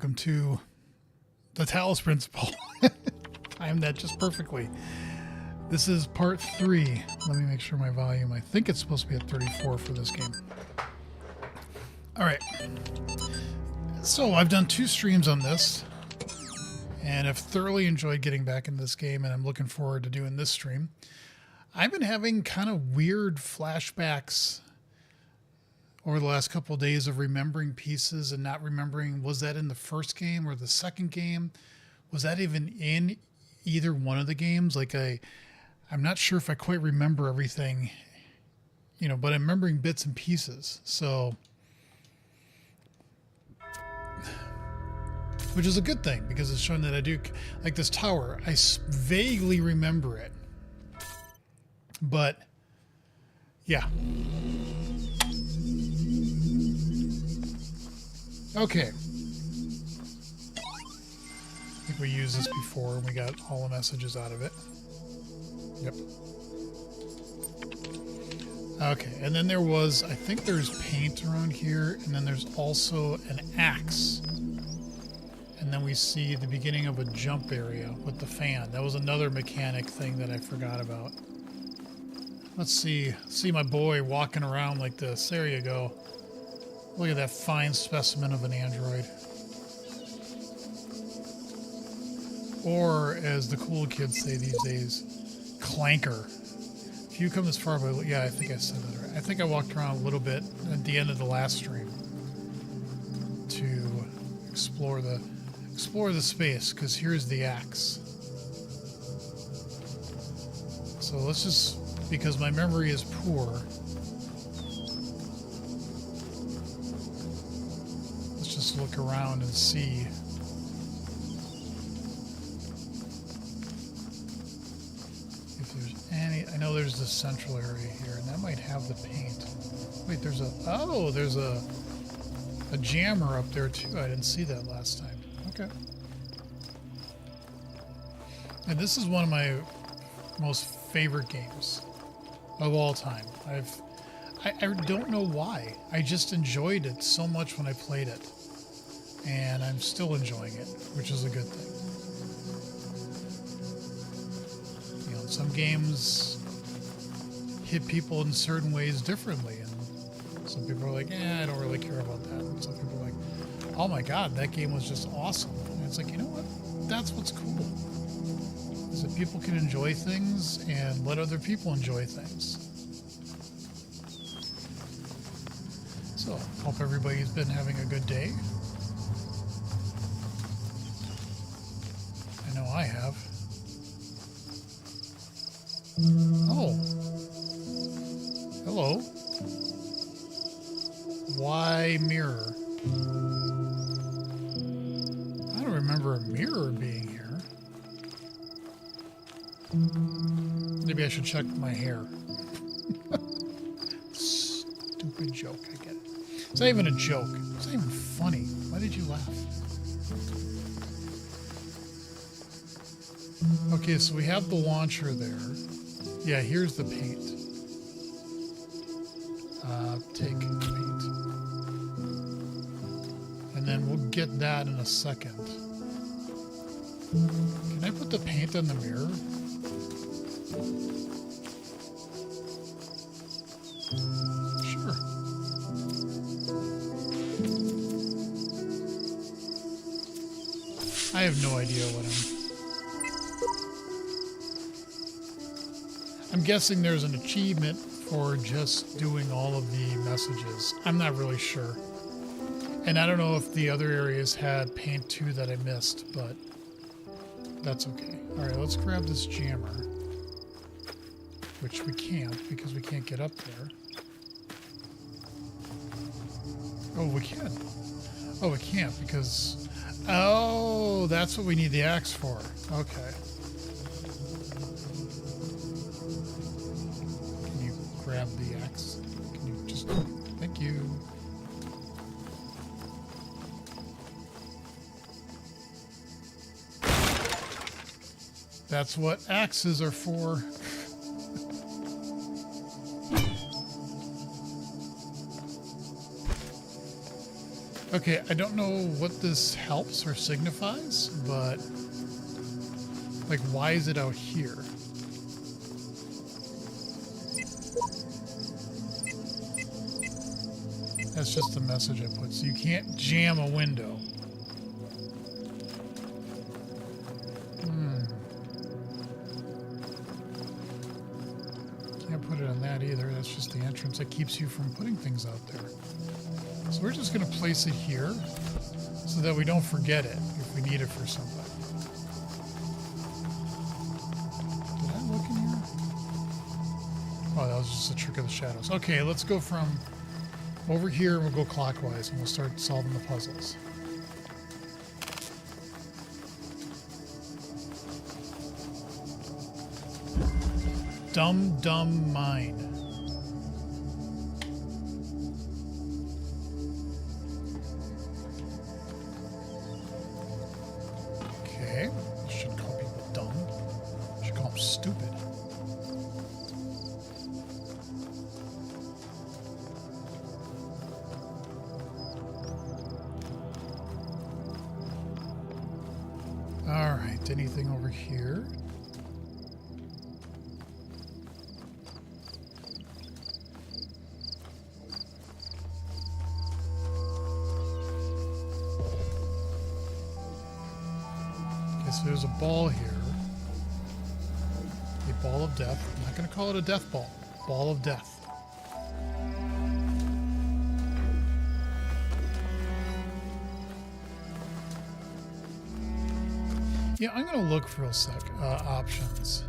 welcome to the Talos Principle. Timed that just perfectly. This is part 3. Let me make sure my volume, I think it's supposed to be at 34 for this game. Alright. So I've done 2 streams on this, and I've thoroughly enjoyed getting back in this game, and I'm looking forward to doing this stream. I've been having kind of weird flashbacks over the last couple of days of remembering pieces and not remembering, was that in the first game or the second game? Was that even in either one of the games? Like I'm not sure if I quite remember everything, you know, but I'm remembering bits and pieces. So, which is a good thing because it's showing that I do, like this tower, I vaguely remember it. But yeah. Okay. I think we used this before and we got all the messages out of it. Yep. Okay, and then there was, I think there's paint around here, and then there's also an axe. And then we see the beginning of a jump area with the fan. That was another mechanic thing that I forgot about. Let's see my boy walking around like this. There you go. Look at that fine specimen of an android. Or, as the cool kids say these days, clanker. If you come this far, but yeah, I think I said that right. I think I walked around a little bit at the end of the last stream to explore the space, because here's the axe. So let's just, because my memory is poor, let's look around and see. If there's any, I know there's this central area here, and that might have the paint. Wait, there's a jammer up there too. I didn't see that last time. Okay. And this is one of my most favorite games of all time. I don't know why. I just enjoyed it so much when I played it. And I'm still enjoying it, which is a good thing. You know, some games hit people in certain ways differently, and some people are like, I don't really care about that. And some people are like, oh my god, that game was just awesome. And it's like, you know what? That's what's cool. Is that people can enjoy things and let other people enjoy things. So, hope everybody's been having a good day. I know I have. Oh. Hello. Why mirror? I don't remember a mirror being here. Maybe I should check my hair. Stupid joke, I get it. It's not even a joke. It's not even funny. Why did you laugh? Okay, so we have the launcher there. Yeah, here's the paint. Take paint. And then we'll get that in a second. Can I put the paint on the mirror? Sure. I have no idea what I'm guessing there's an achievement for just doing all of the messages. I'm not really sure. And I don't know if the other areas had paint too that I missed, but that's okay. Alright, let's grab this jammer. Which we can't, because we can't get up there. Oh, we can. Oh, we can't, because... Oh, that's what we need the axe for. Okay. Grab the axe. Can you just... Thank you. That's what axes are for. Okay, I don't know what this helps or signifies, but like, why is it out here? That's just the message I put. So you can't jam a window. Can't put it on that either. That's just the entrance that keeps you from putting things out there. So we're just going to place it here so that we don't forget it if we need it for somebody. Did I look in here? Oh, that was just a trick of the shadows. Okay, let's go from over here and we'll go clockwise and we'll start solving the puzzles. Dumb mine. Okay, shouldn't call people dumb. Should call them stupid. All right, anything over here? So there's a ball here. A ball of death. I'm not going to call it a death ball. Ball of death. Yeah, I'm going to look for a sec. Options.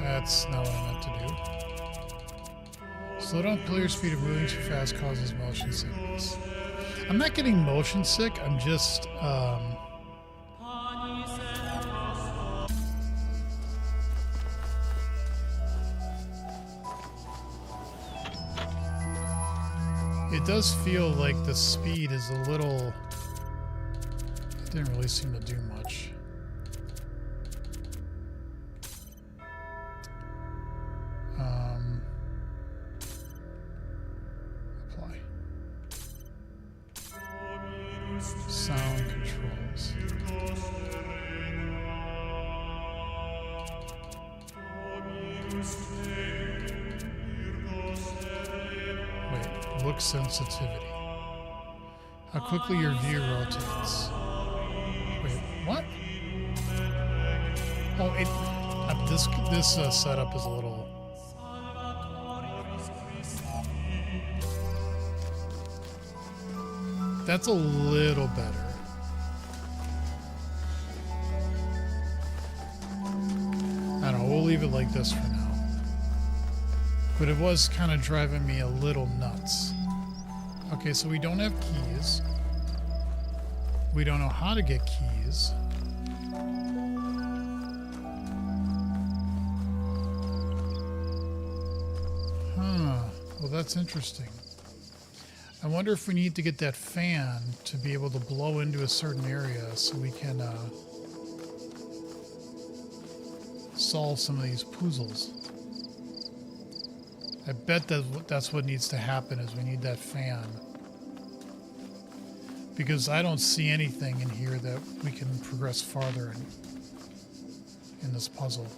That's not what I meant to do. Slow down player speed of moving too fast causes motion sickness. I'm not getting motion sick, I'm just, it does feel like the speed is a little... It didn't really seem to do much. Apply. Sound controls. Wait, look sensitivity. How quickly your view rotates. Wait, what? Oh, this setup is a little... That's a little better. I don't know, we'll leave it like this for now. But it was kind of driving me a little nuts. Okay, so we don't have keys. We don't know how to get keys. Huh. Well, that's interesting. I wonder if we need to get that fan to be able to blow into a certain area so we can solve some of these puzzles. I bet that's what needs to happen, is we need that fan. Because I don't see anything in here that we can progress farther in this puzzle.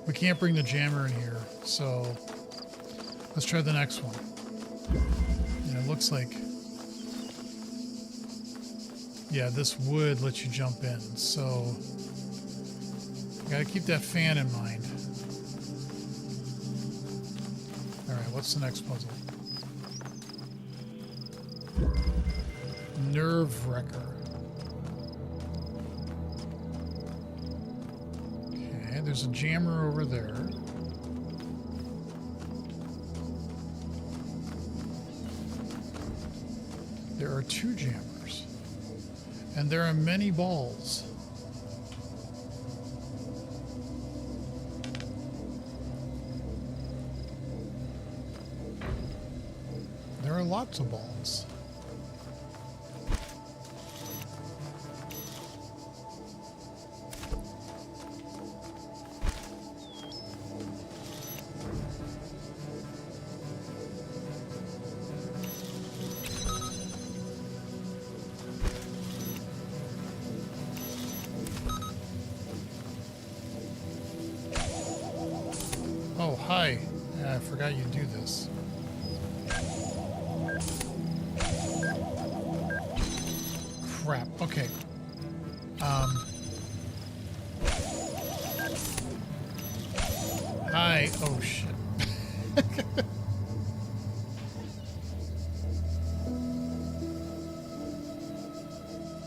We can't bring the jammer in here, so let's try the next one. And it looks like, yeah, this would let you jump in, so gotta keep that fan in mind. Alright, what's the next puzzle? Nerve Wrecker. Okay, there's a jammer over there. There are 2 jammers. And there are many balls. There are lots of balls. Oh, hi. I forgot you do this. Crap. Okay. Hi. Oh, shit.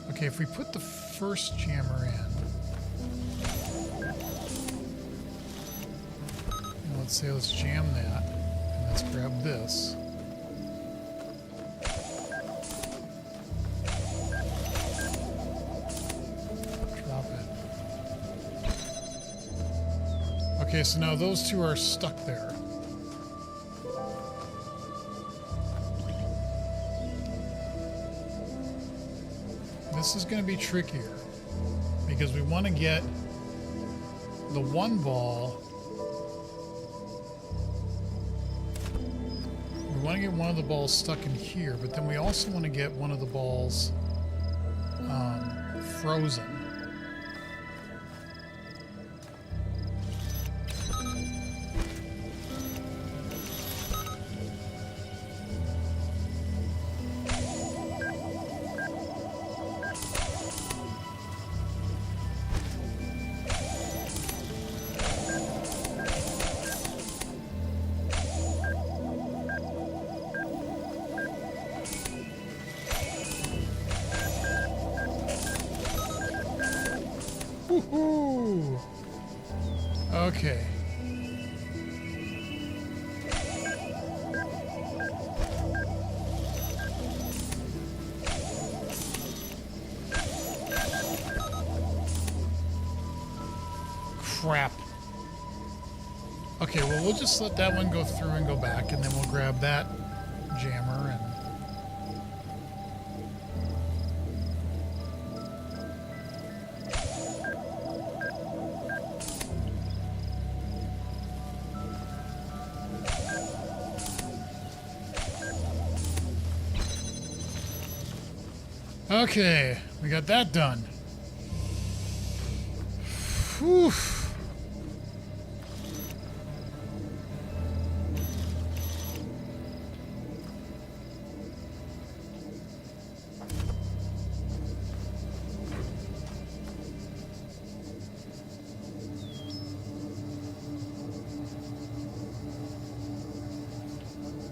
Okay, if we put the first jammer in, let's say let's jam that, and let's grab this. Drop it. Okay, so now those two are stuck there. This is going to be trickier because we want to get the one ball. We want to get one of the balls stuck in here, but then we also want to get one of the balls frozen. Woohoo! Okay. Crap. Okay, well, we'll just let that one go through and go back, and then we'll grab that jammer and... Okay, we got that done. Whew.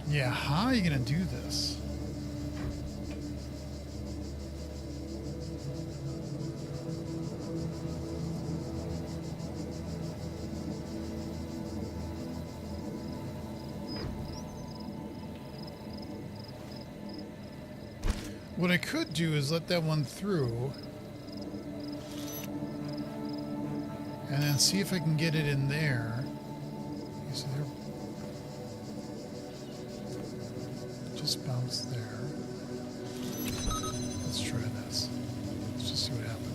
Yeah, how are you gonna do this? What I could do is let that one through and then see if I can get it in there. You see there? Just bounce there. Let's try this. Let's just see what happens.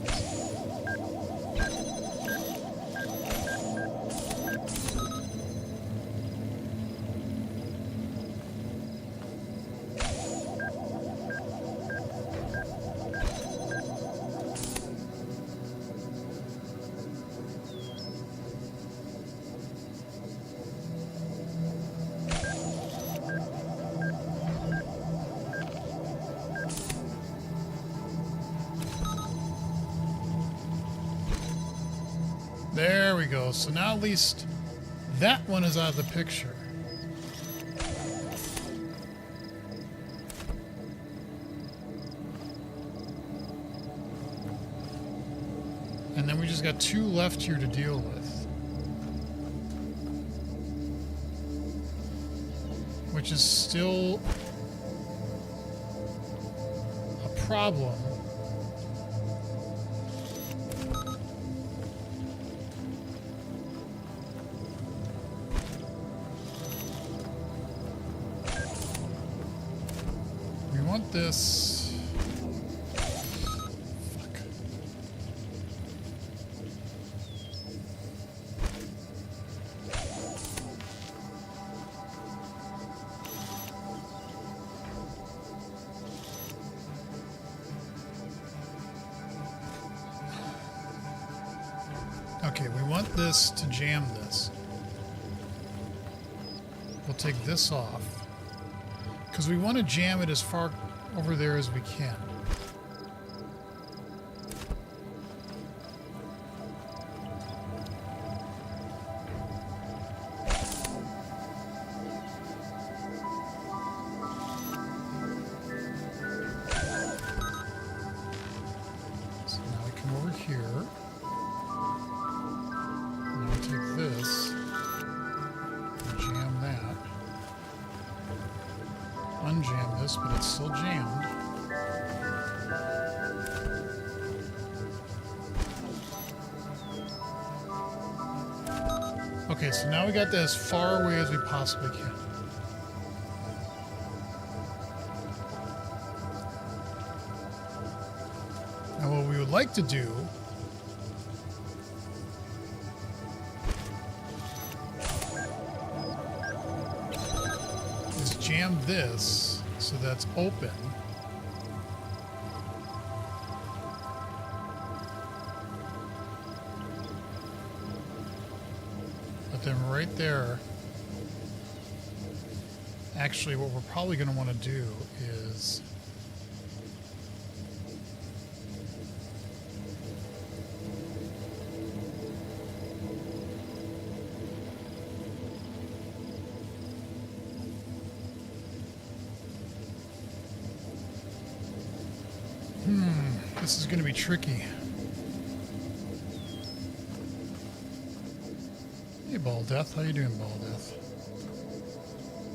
There we go. So now at least that one is out of the picture. And then we just got two left here to deal with. Which is still a problem. this. Fuck. Okay, we want this to jam this. We'll take this off because we want to jam it as far over there as we can. So now we come over here. And we'll take this and jam that. Unjam this, but it's still jammed. Okay, so now we got that as far away as we possibly can. Now what we would like to do is jam this so that's open. But then right there, actually what we're probably going to want to do is this is going to be tricky. Hey, Ball Death. How you doing, Ball Death?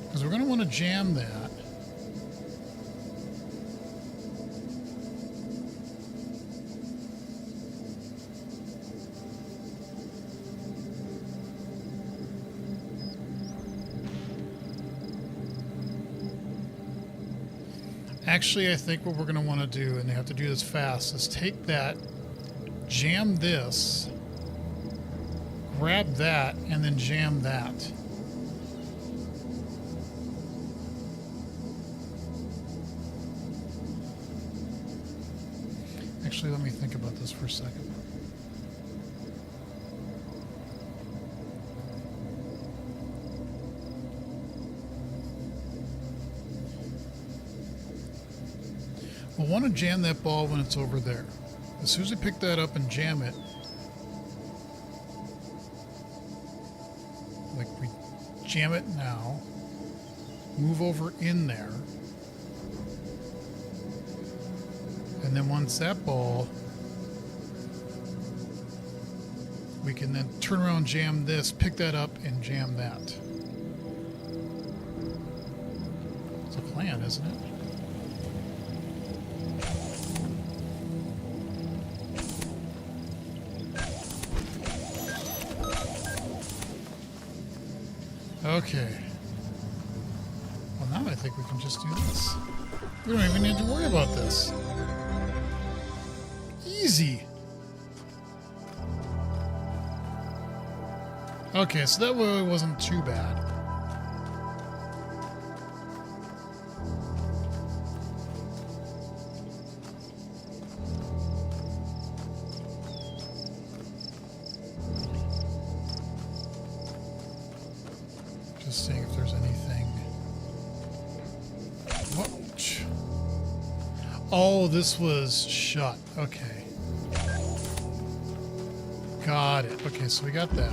Because we're going to want to jam that. Actually, I think what we're going to want to do, and you have to do this fast, is take that, jam this, grab that, and then jam that. Actually, let me think about this for a second. We'll want to jam that ball when it's over there. As soon as we pick that up and jam it, like we jam it now, move over in there, and then once that ball, we can then turn around, jam this, pick that up, and jam that. It's a plan, isn't it? Okay. Well, now I think we can just do this. We don't even need to worry about this. Easy. Okay, so that way it wasn't too bad. Just seeing if there's anything. What? Oh, this was shut. Okay. Got it. Okay, so we got that.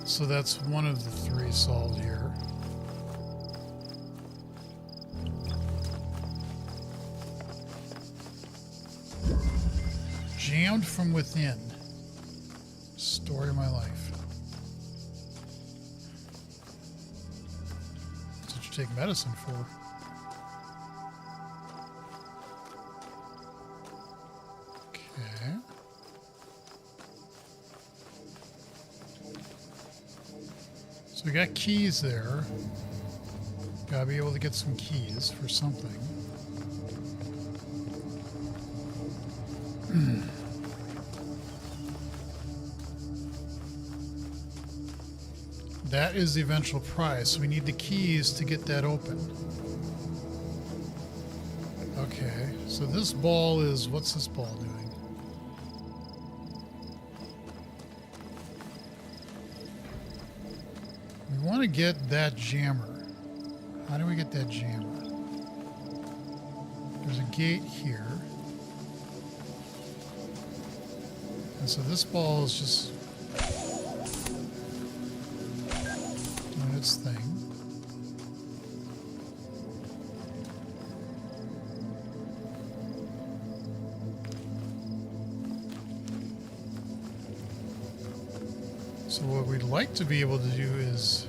So that's one of the three solved here. Jammed from within. Story of my life. That's what you take medicine for. Okay. So we got keys there. Gotta be able to get some keys for something. That is the eventual prize. So we need the keys to get that open. Okay, so this ball is... What's this ball doing? We want to get that jammer. How do we get that jammer? There's a gate here. And so this ball is just doing its thing. So what we'd like to be able to do is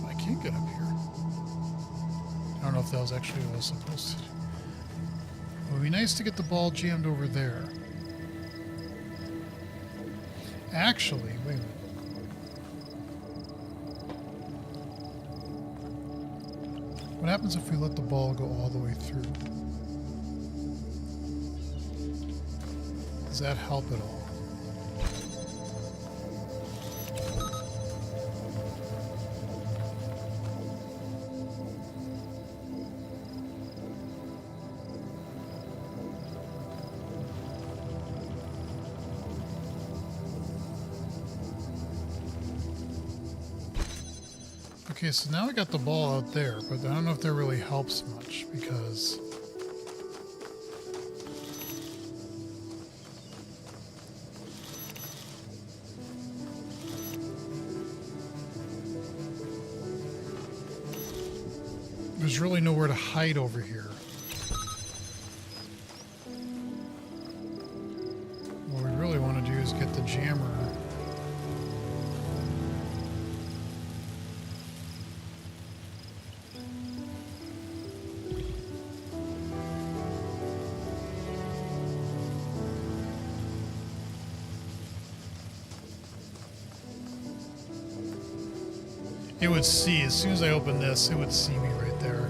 I can't get up here. I don't know if that was actually what I was supposed to do. It would be nice to get the ball jammed over there. Actually, wait a minute. What happens if we let the ball go all the way through? Does that help at all? Okay, so now we got the ball out there, but I don't know if that really helps much because there's really nowhere to hide over here. What we really want to do is get the jammer. It would see, as soon as I open this, it would see me right there.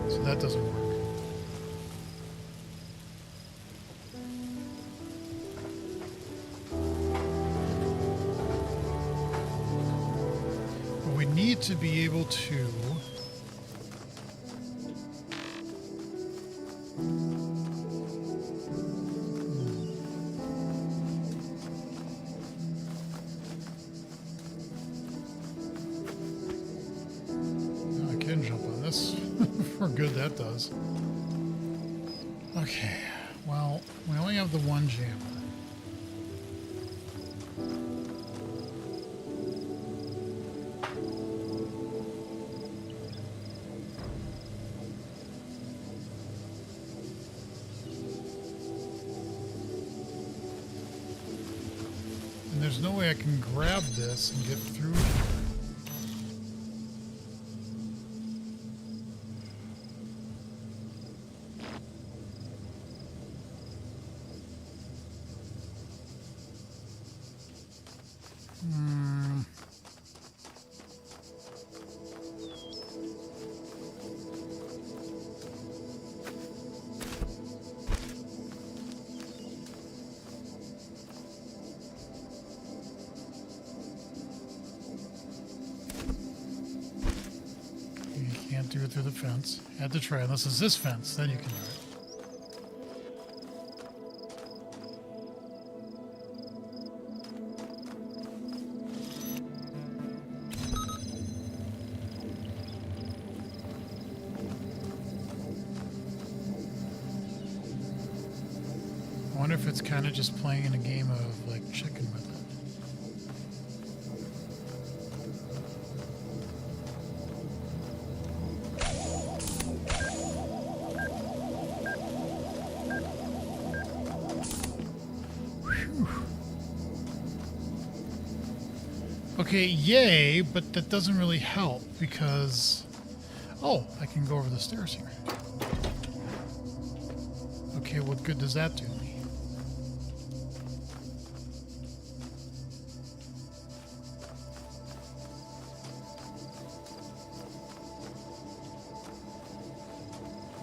So that doesn't work. But we need to be able to... jump on this for good that does. Okay, well, we only have the one jammer. And there's no way I can grab this and get through here. Can't do it through the fence. Had to try, unless it's this fence, then you can do it. I wonder if it's kind of just playing a game of like chicken with it. Okay, yay, but that doesn't really help because... Oh, I can go over the stairs here. Okay, what good does that do me?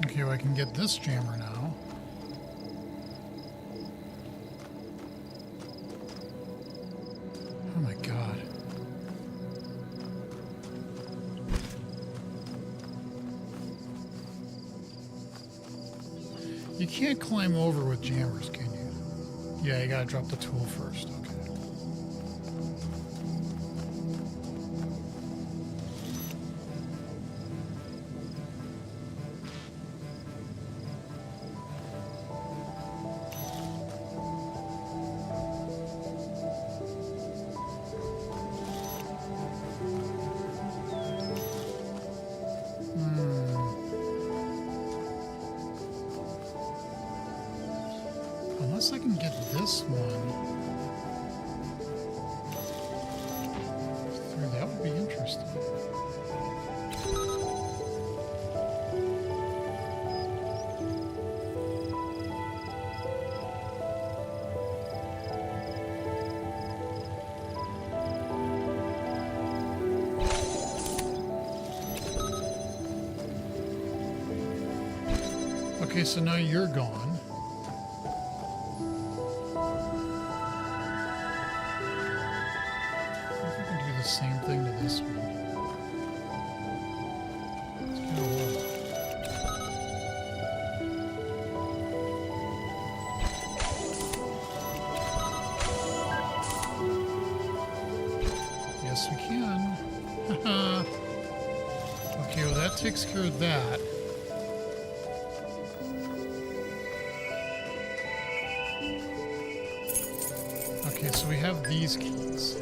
Okay, well, I can get this jammer now. Oh my god. You can't climb over with jammers, can you? Yeah, you gotta drop the tool first. Okay. Unless I can get this one through, that would be interesting. Okay, so now you're gone. Same thing to this one. It's kind of low. Yes, we can. Okay, well that takes care of that. Okay, so we have these keys.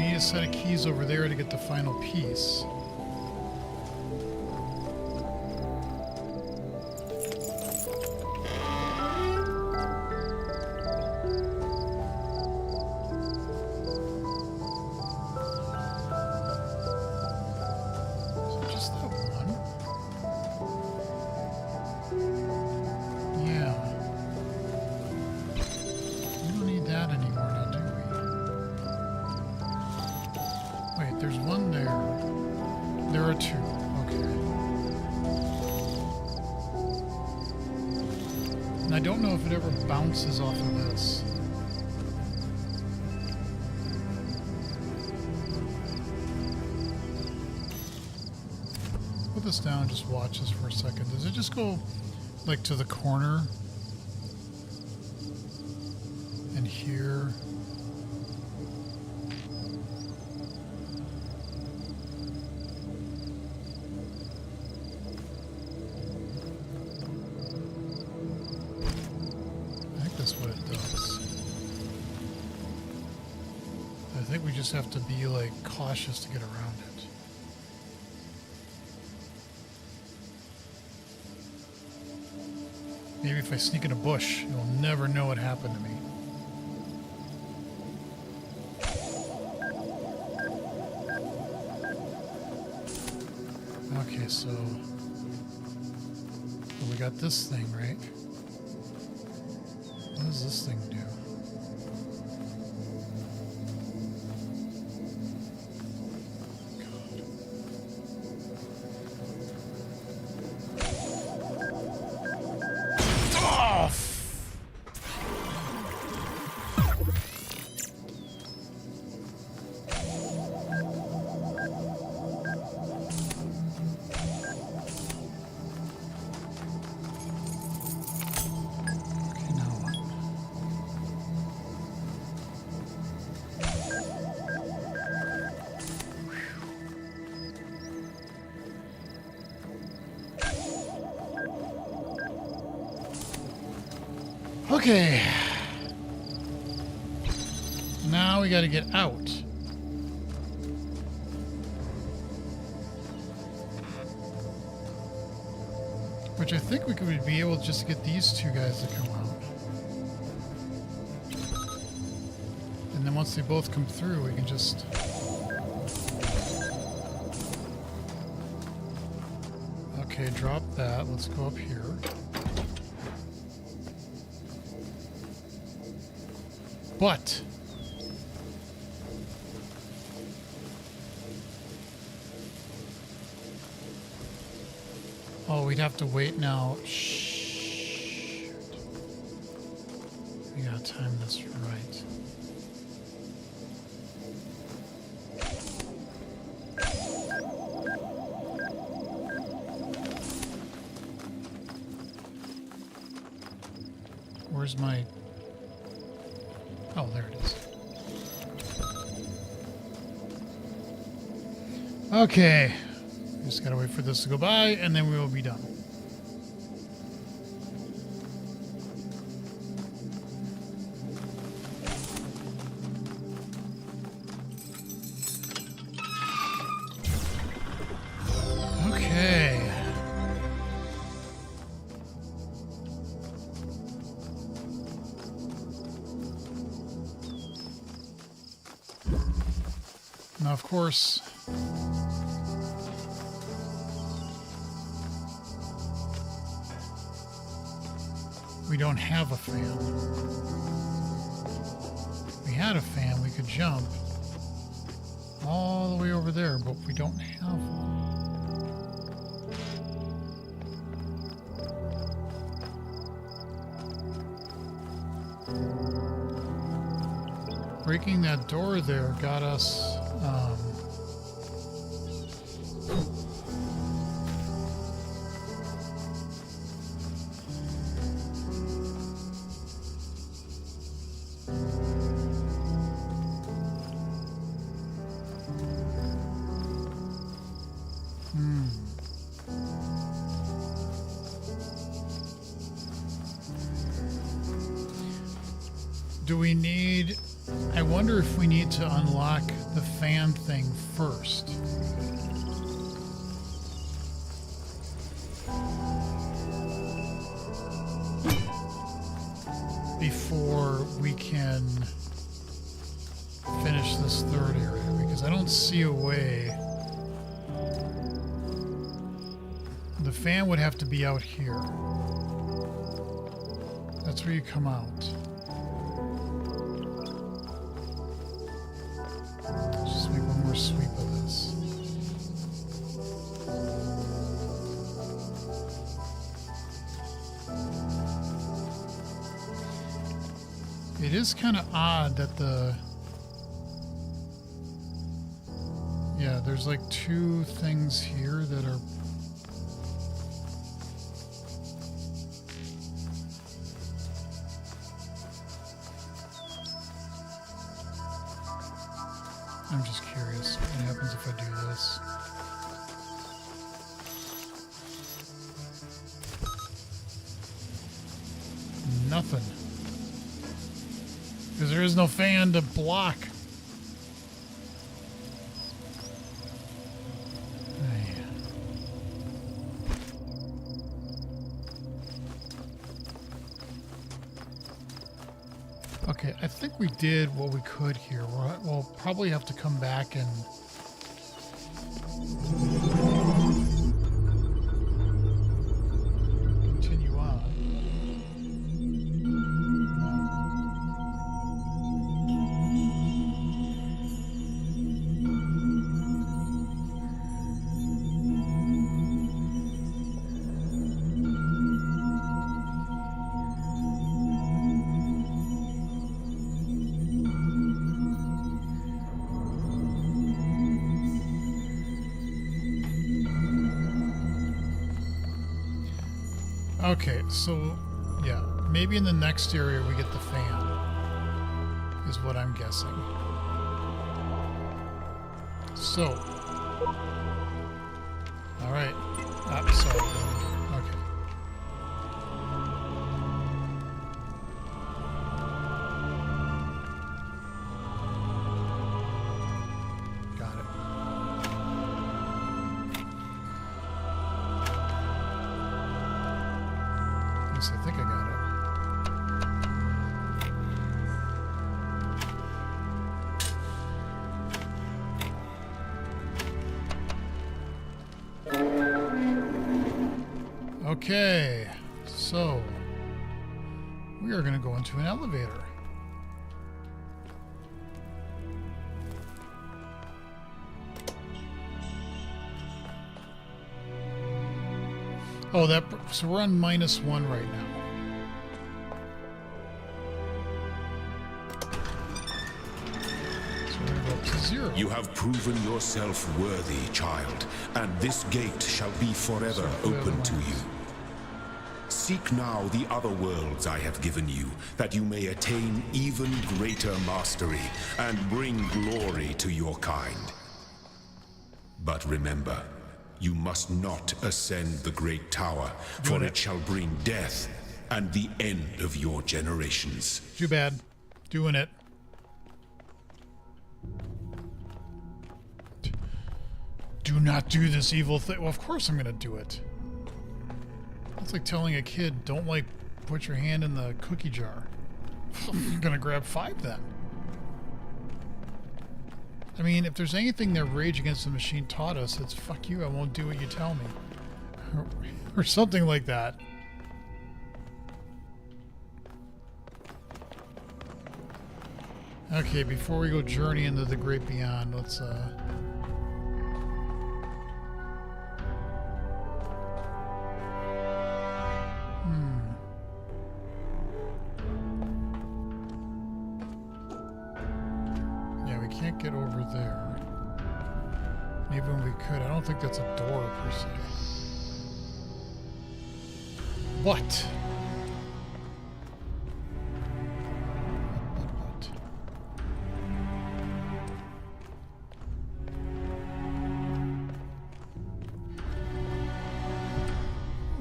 A set of keys over there to get the final piece. So just that one. Yeah. We don't need that anymore now, do we? Wait, there's one there. There are two. Okay. And I don't know if it ever bounces off of this. Put this down and just watch this for a second. Does it just go like to the corner? And here? I think we just have to be like cautious to get around it. Maybe if I sneak in a bush, you'll never know what happened to me. Okay, so well, we got this thing, right? What does this thing do? Okay. Now we got to get out. Which I think we could be able just to get these two guys to come out. And then once they both come through, we can just... Okay, drop that. Let's go up here. But... Oh, we'd have to wait now. Shh. We gotta time this right. Where's my... Oh, there it is. Okay. Just gotta wait for this to go by, and then we will be done. Okay. Now, of course... we don't have a fan. If we had a fan, we could jump all the way over there, but we don't have one. Breaking that door there got us... Do we need... I wonder if we need to unlock the fan thing first. Before we can finish this third area, because I don't see a way. The fan would have to be out here. That's where you come out. Just make one more sweep of this. It is kind of odd that yeah, there's like two things here that are... I'm just curious what happens if I do this. Nothing. Because there is no fan to block. Okay, I think we did what we could here. We'll probably have to come back and... continue on. Okay, so, yeah, maybe in the next area we get the fan, is what I'm guessing. So, alright, sorry, okay. Got it. least I think I got it. Okay, so we are going to go into an elevator. Oh, so we're on -1 right now. So we're going to go up to 0. You have proven yourself worthy, child, and this gate shall be forever open to you. Seek now the other worlds I have given you, that you may attain even greater mastery and bring glory to your kind. But remember, you must not ascend the great tower, for it shall bring death and the end of your generations. Too bad. Doing it. Do not do this evil thing. Well, of course I'm going to do it. It's like telling a kid, don't put your hand in the cookie jar. I'm going to grab 5 then. I mean, if there's anything that Rage Against the Machine taught us, it's fuck you, I won't do what you tell me. Or something like that. Okay, before we go journey into the great beyond, let's get over there. Even when we could, I don't think that's a door per se. What?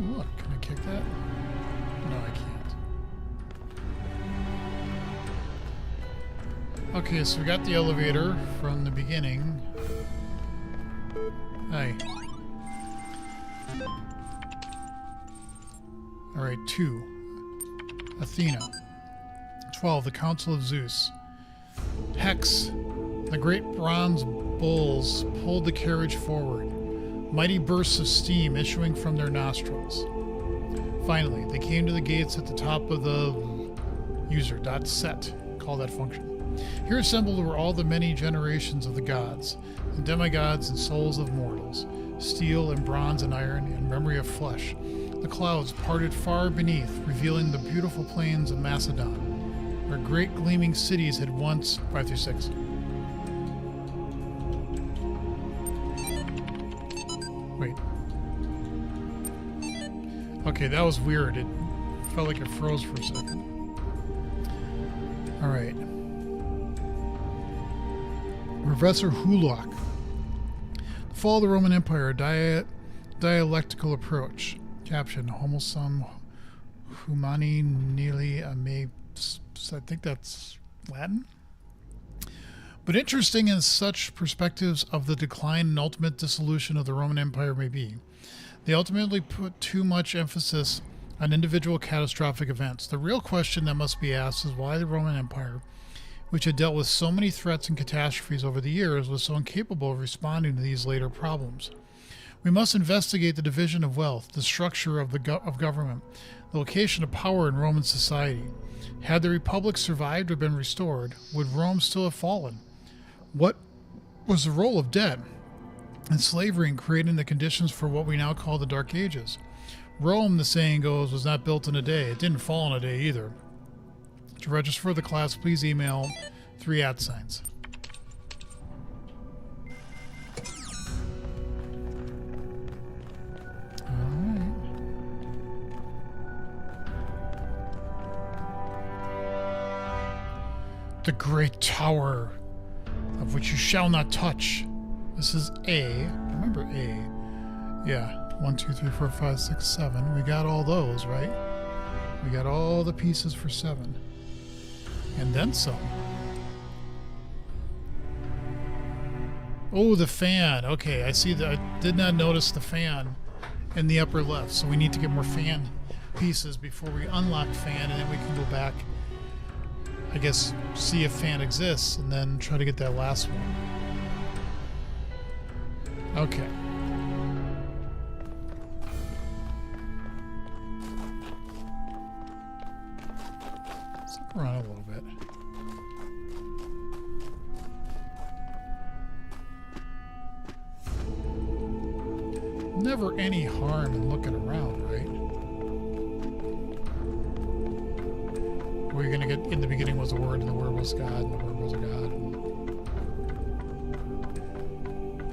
Ooh, look, can I kick that? No, I can't. Okay, so we got the elevator from the beginning. Hi. Alright, 2. Athena. 12. The Council of Zeus. Hex. The great bronze bulls pulled the carriage forward, mighty bursts of steam issuing from their nostrils. Finally, they came to the gates at the top of the user.set. Call that function. Here assembled were all the many generations of the gods, the demigods and souls of mortals, steel and bronze and iron and memory of flesh. The clouds parted far beneath, revealing the beautiful plains of Macedon, where great gleaming cities had once... 5 through 6. Wait. Okay, that was weird. It felt like it froze for a second. Alright. Professor Hulak. The Fall of the Roman Empire, a dialectical approach. Caption, Homo sum humani nihili me. I think that's Latin. But interesting as such perspectives of the decline and ultimate dissolution of the Roman Empire may be, they ultimately put too much emphasis on individual catastrophic events. The real question that must be asked is why the Roman Empire, which had dealt with so many threats and catastrophes over the years, was so incapable of responding to these later problems. We must investigate the division of wealth, the structure of government, the location of power in Roman society. Had the Republic survived or been restored, would Rome still have fallen? What was the role of debt and slavery in creating the conditions for what we now call the Dark Ages? Rome, the saying goes, was not built in a day. It didn't fall in a day either. To register for the class, please email 3 @. Alright. The Great Tower, of which you shall not touch. This is A. Remember A. Yeah. 1, 2, 3, 4, 5, 6, 7. We got all those, right? We got all the pieces for 7. And then some. Oh, the fan. Okay, I see that. I did not notice the fan in the upper left, so we need to get more fan pieces before we unlock Fan, and then we can go back, I guess, see if Fan exists, and then try to get that last one. Okay. Let's look around a little bit. Never any harm in looking around, right? We're gonna get, in the beginning was a word, and the word was God, and the word was a God.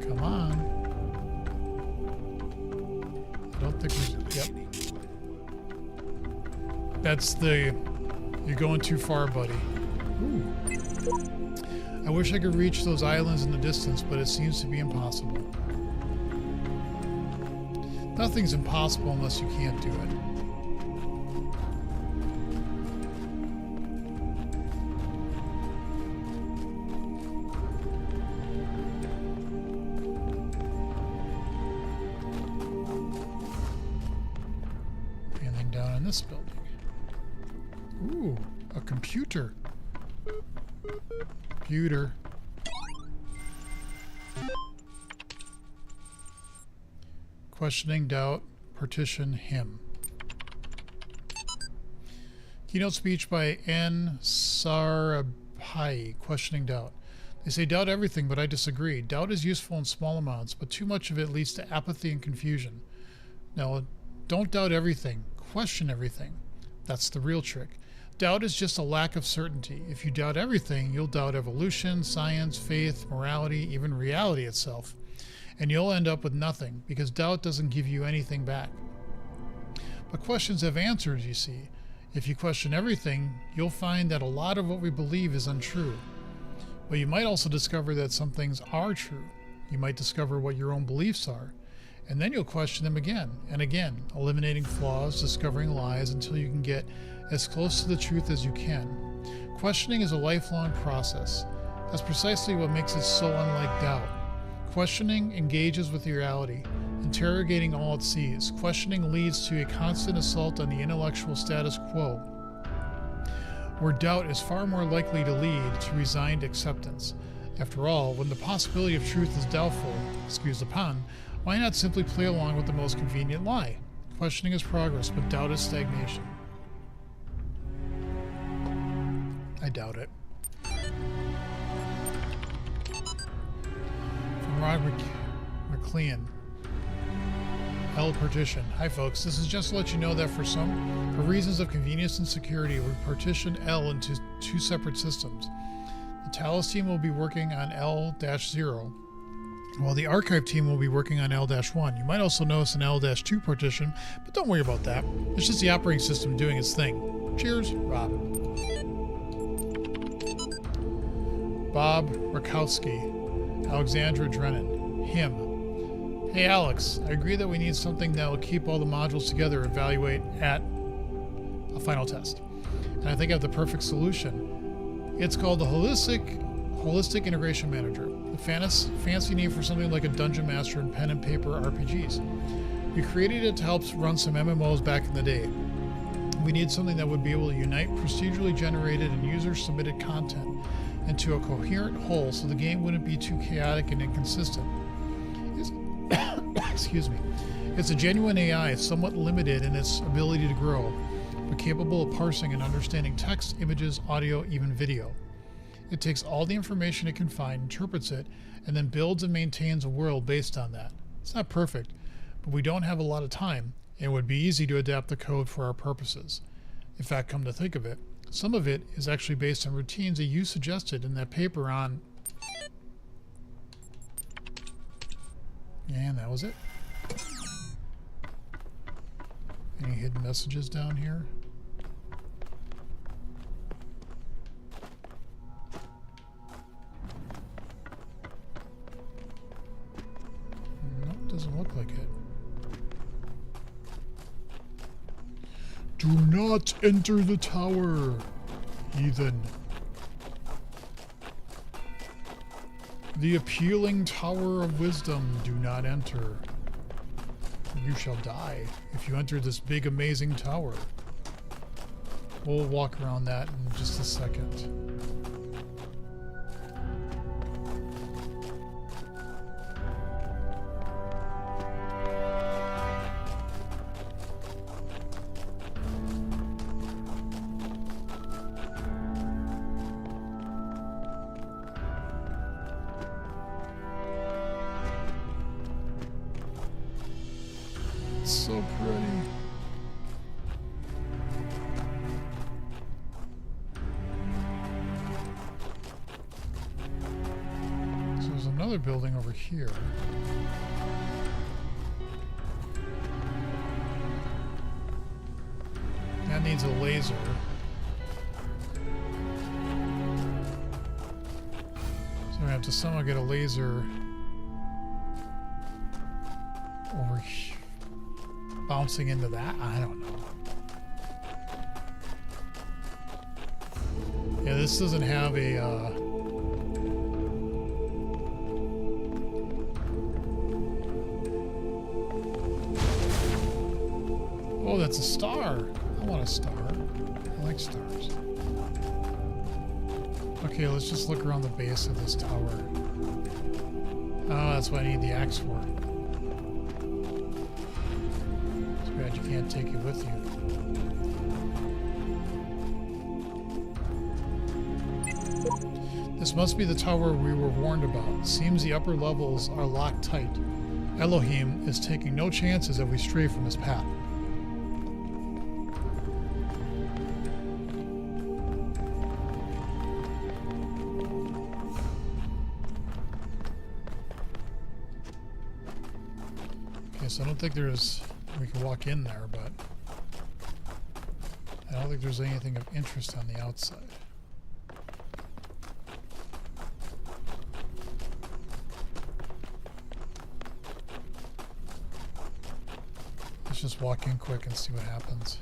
Come on. I don't think we, yep. That's the, you're going too far, buddy. Ooh. I wish I could reach those islands in the distance, but it seems to be impossible. Nothing's impossible unless you can't do it. Anything down in this building? Ooh, a computer. Computer. Questioning, doubt, partition, him. Keynote speech by N. Sarapai, questioning doubt. They say doubt everything, but I disagree. Doubt is useful in small amounts, but too much of it leads to apathy and confusion. Now, don't doubt everything. Question everything. That's the real trick. Doubt is just a lack of certainty. If you doubt everything, you'll doubt evolution, science, faith, morality, even reality itself. And you'll end up with nothing, because doubt doesn't give you anything back. But questions have answers, you see. If you question everything, you'll find that a lot of what we believe is untrue. But you might also discover that some things are true. You might discover what your own beliefs are. And then you'll question them again and again, eliminating flaws, discovering lies until you can get as close to the truth as you can. Questioning is a lifelong process. That's precisely what makes it so unlike doubt. Questioning engages with reality, interrogating all it sees. Questioning leads to a constant assault on the intellectual status quo, where doubt is far more likely to lead to resigned acceptance. After all, when the possibility of truth is doubtful, excuse the pun, why not simply play along with the most convenient lie? Questioning is progress, but doubt is stagnation. I doubt it. Rod McLean. L partition. Hi folks, this is just to let you know that for reasons of convenience and security, we partitioned L into two separate systems. The Talos team will be working on L-0, while the archive team will be working on L-1. You might also notice an L-2 partition, but don't worry about that. It's just the operating system doing its thing. Cheers, Rob. Bob Rakowski. Alexandra Drennan. Him. Hey Alex, I agree that we need something that will keep all the modules together, evaluate at a final test. And I think I have the perfect solution. It's called the Holistic Integration Manager. The fancy name for something like a dungeon master in pen and paper RPGs. We created it to help run some MMOs back in the day. We need something that would be able to unite procedurally generated and user-submitted content into a coherent whole so the game wouldn't be too chaotic and inconsistent. Excuse me. It's a genuine AI, somewhat limited in its ability to grow, but capable of parsing and understanding text, images, audio, even video. It takes all the information it can find, interprets it, and then builds and maintains a world based on that. It's not perfect, but we don't have a lot of time, and it would be easy to adapt the code for our purposes. In fact, come to think of it, some of it is actually based on routines that you suggested in that paper on... And that was it. Any hidden messages down here? No, doesn't look like it. Do not enter the tower, heathen. The appealing Tower of Wisdom, do not enter. You shall die if you enter this big, amazing tower. We'll walk around that in just a second. It's so pretty. So there's another building over here. That needs a laser. So we have to somehow get a laser over here. Bouncing into that? I don't know. Yeah, this doesn't have a, Oh, that's a star. I want a star. I like stars. Okay, let's just look around the base of this tower. Oh, that's what I need the axe for. You can't take it with you. This must be the tower we were warned about. Seems the upper levels are locked tight. Elohim is taking no chances if we stray from his path. Okay, so I don't think there's... We can walk in there, but I don't think there's anything of interest on the outside. Let's just walk in quick and see what happens.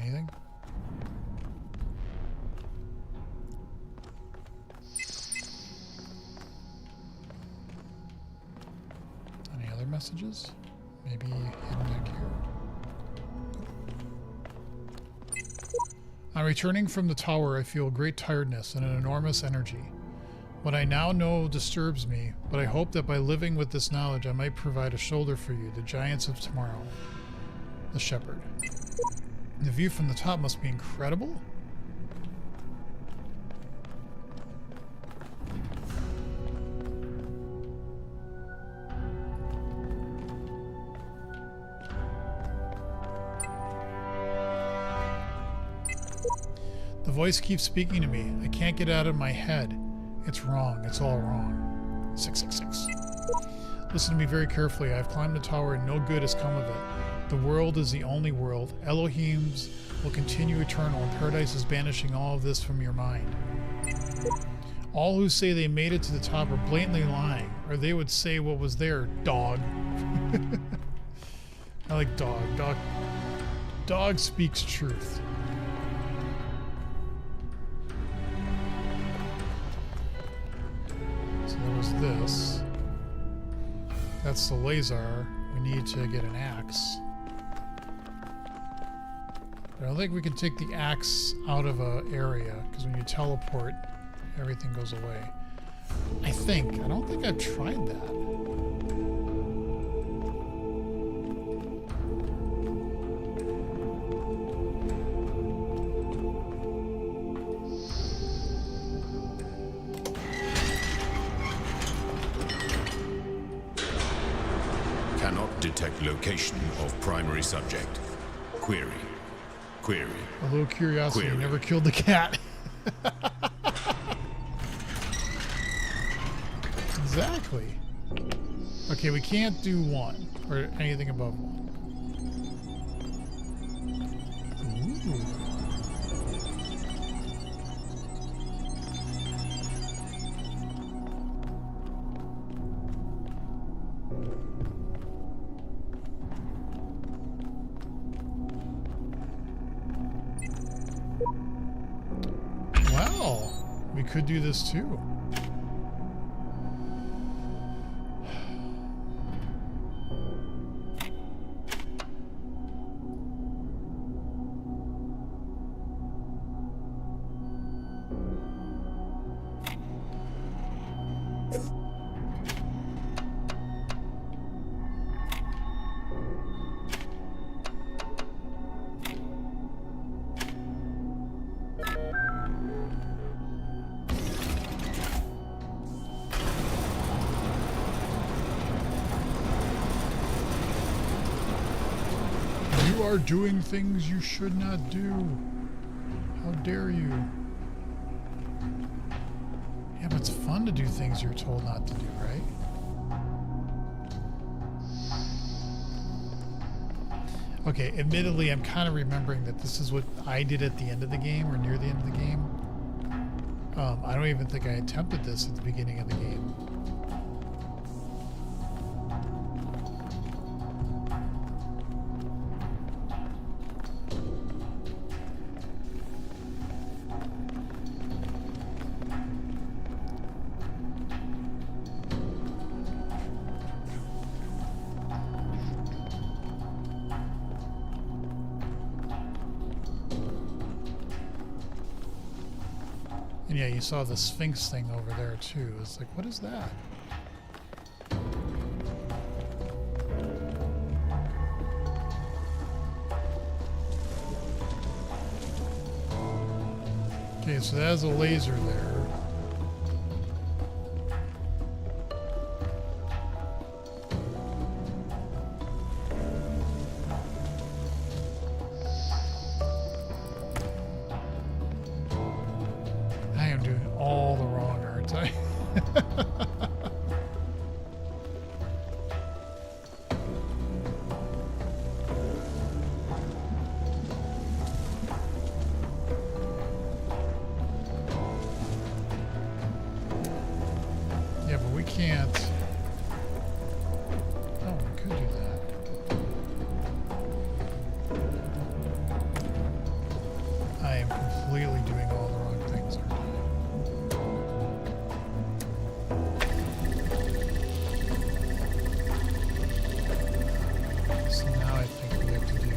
Anything? Any other messages? Maybe hidden back here. On returning from the tower, I feel great tiredness and an enormous energy. What I now know disturbs me, but I hope that by living with this knowledge I might provide a shoulder for you, the giants of tomorrow. The shepherd. The view from the top must be incredible. The voice keeps speaking to me. I can't get it out of my head. It's wrong. It's all wrong. 666. Listen to me very carefully. I've climbed the tower and no good has come of it. The world is the only world. Elohim's will continue eternal, and paradise is banishing all of this from your mind. All who say they made it to the top are blatantly lying, or they would say what was there, dog. I like dog. Dog speaks truth. So there was this. That's the laser. We need to get an axe. I don't think we can take the axe out of an area, because when you teleport, everything goes away. I think. I don't think I've tried that. Cannot detect location of primary subject. Query. Query. A little curiosity. Query. Never killed the cat. Exactly. Okay, we can't do 1 or anything above 1. Ooh. Well, we could do this too. You are doing things you should not do. How dare you? Yeah, but it's fun to do things you're told not to do, right? Okay, admittedly, I'm kind of remembering that this is what I did at the end of the game, or near the end of the game. I don't even think I attempted this at the beginning of the game. And yeah, you saw the Sphinx thing over there too. It's like, what is that? Okay, so that has a laser there. I am doing all the wrong, aren't I? Yeah, but we can't. Oh, we could do that. I am completely doing all the wrong things, aren't I? So now I think we have to do.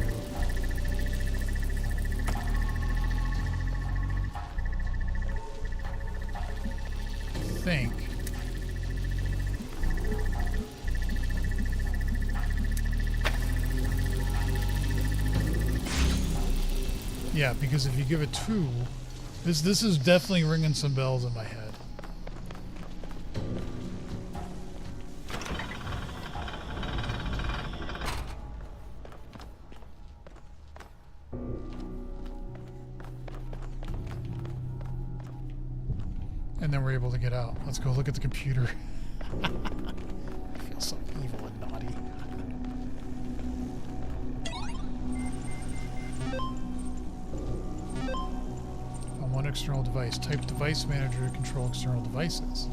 Think. Yeah, because if you give it 2, this is definitely ringing some bells in my head. And then we're able to get out. Let's go look at the computer. I feel so evil and naughty. On one external device, type device manager to control external devices.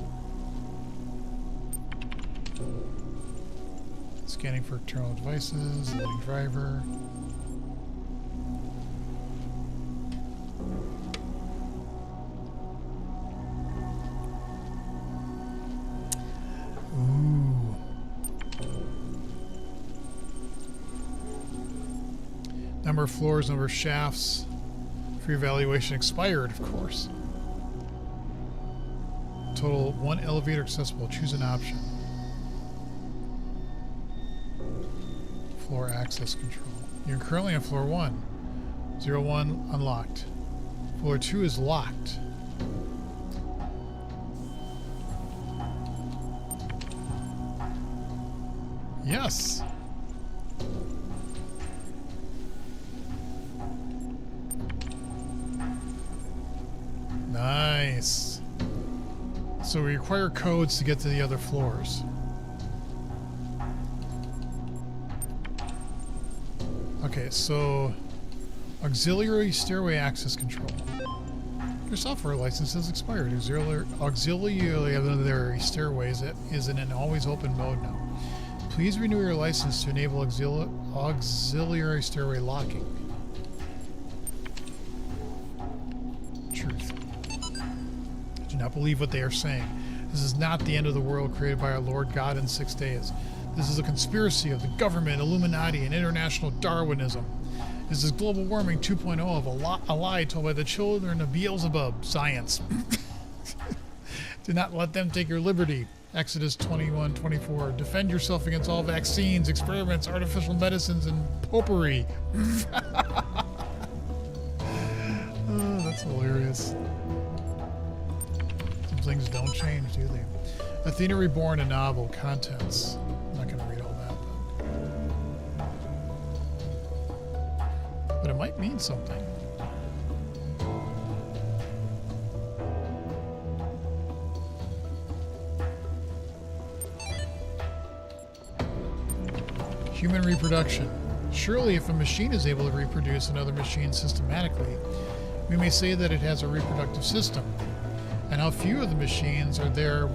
Scanning for external devices, loading driver. Ooh. Number of floors, number of shafts. Free evaluation expired, of course. Total 1 elevator accessible. Choose an option. Floor access control. You're currently on floor 1. 01 unlocked. Floor 2 is locked. Yes. Nice. So we require codes to get to the other floors. Okay, so auxiliary stairway access control. Your software license has expired. Auxiliary stairways is in an always open mode now. Please renew your license to enable auxiliary stairway locking. Truth. I do not believe what they are saying. This is not the end of the world created by our Lord God in 6 days. This is a conspiracy of the government, Illuminati, and international Darwinism. This is global warming 2.0 of a lie told by the children of Beelzebub, science. Do not let them take your liberty. Exodus 21:24. Defend yourself against all vaccines, experiments, artificial medicines, and popery. Oh, that's hilarious. Some things don't change, do they? Athena Reborn, a novel. Contents. I'm not going to read all that. it might mean something. Human reproduction. Surely if a machine is able to reproduce another machine systematically, we may say that it has a reproductive system. And how few of the machines are there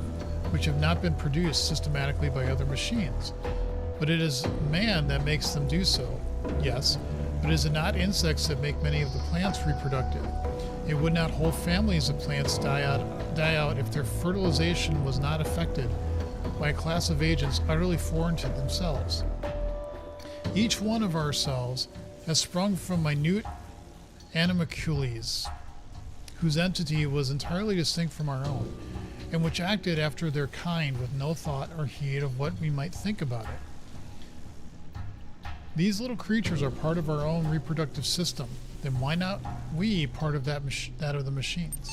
which have not been produced systematically by other machines. But it is man that makes them do so. Yes, but is it not insects that make many of the plants reproductive? It would not whole families of plants die out if their fertilization was not affected by a class of agents utterly foreign to themselves. Each one of ourselves has sprung from minute animalcules, whose entity was entirely distinct from our own, and which acted after their kind with no thought or heed of what we might think about it. These little creatures are part of our own reproductive system. Then why not we part of that of the machines?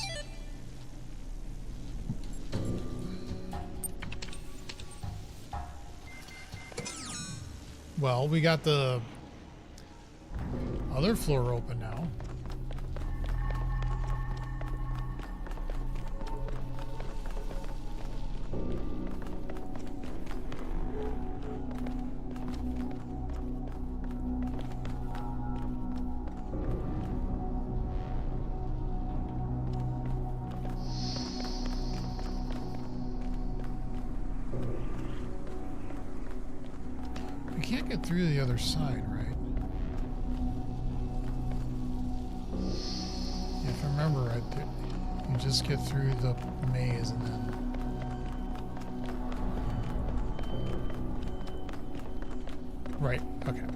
Well, we got the other floor open now. We can't get through the other side, right? If I remember right, you just get through the maze and then... Right, okay.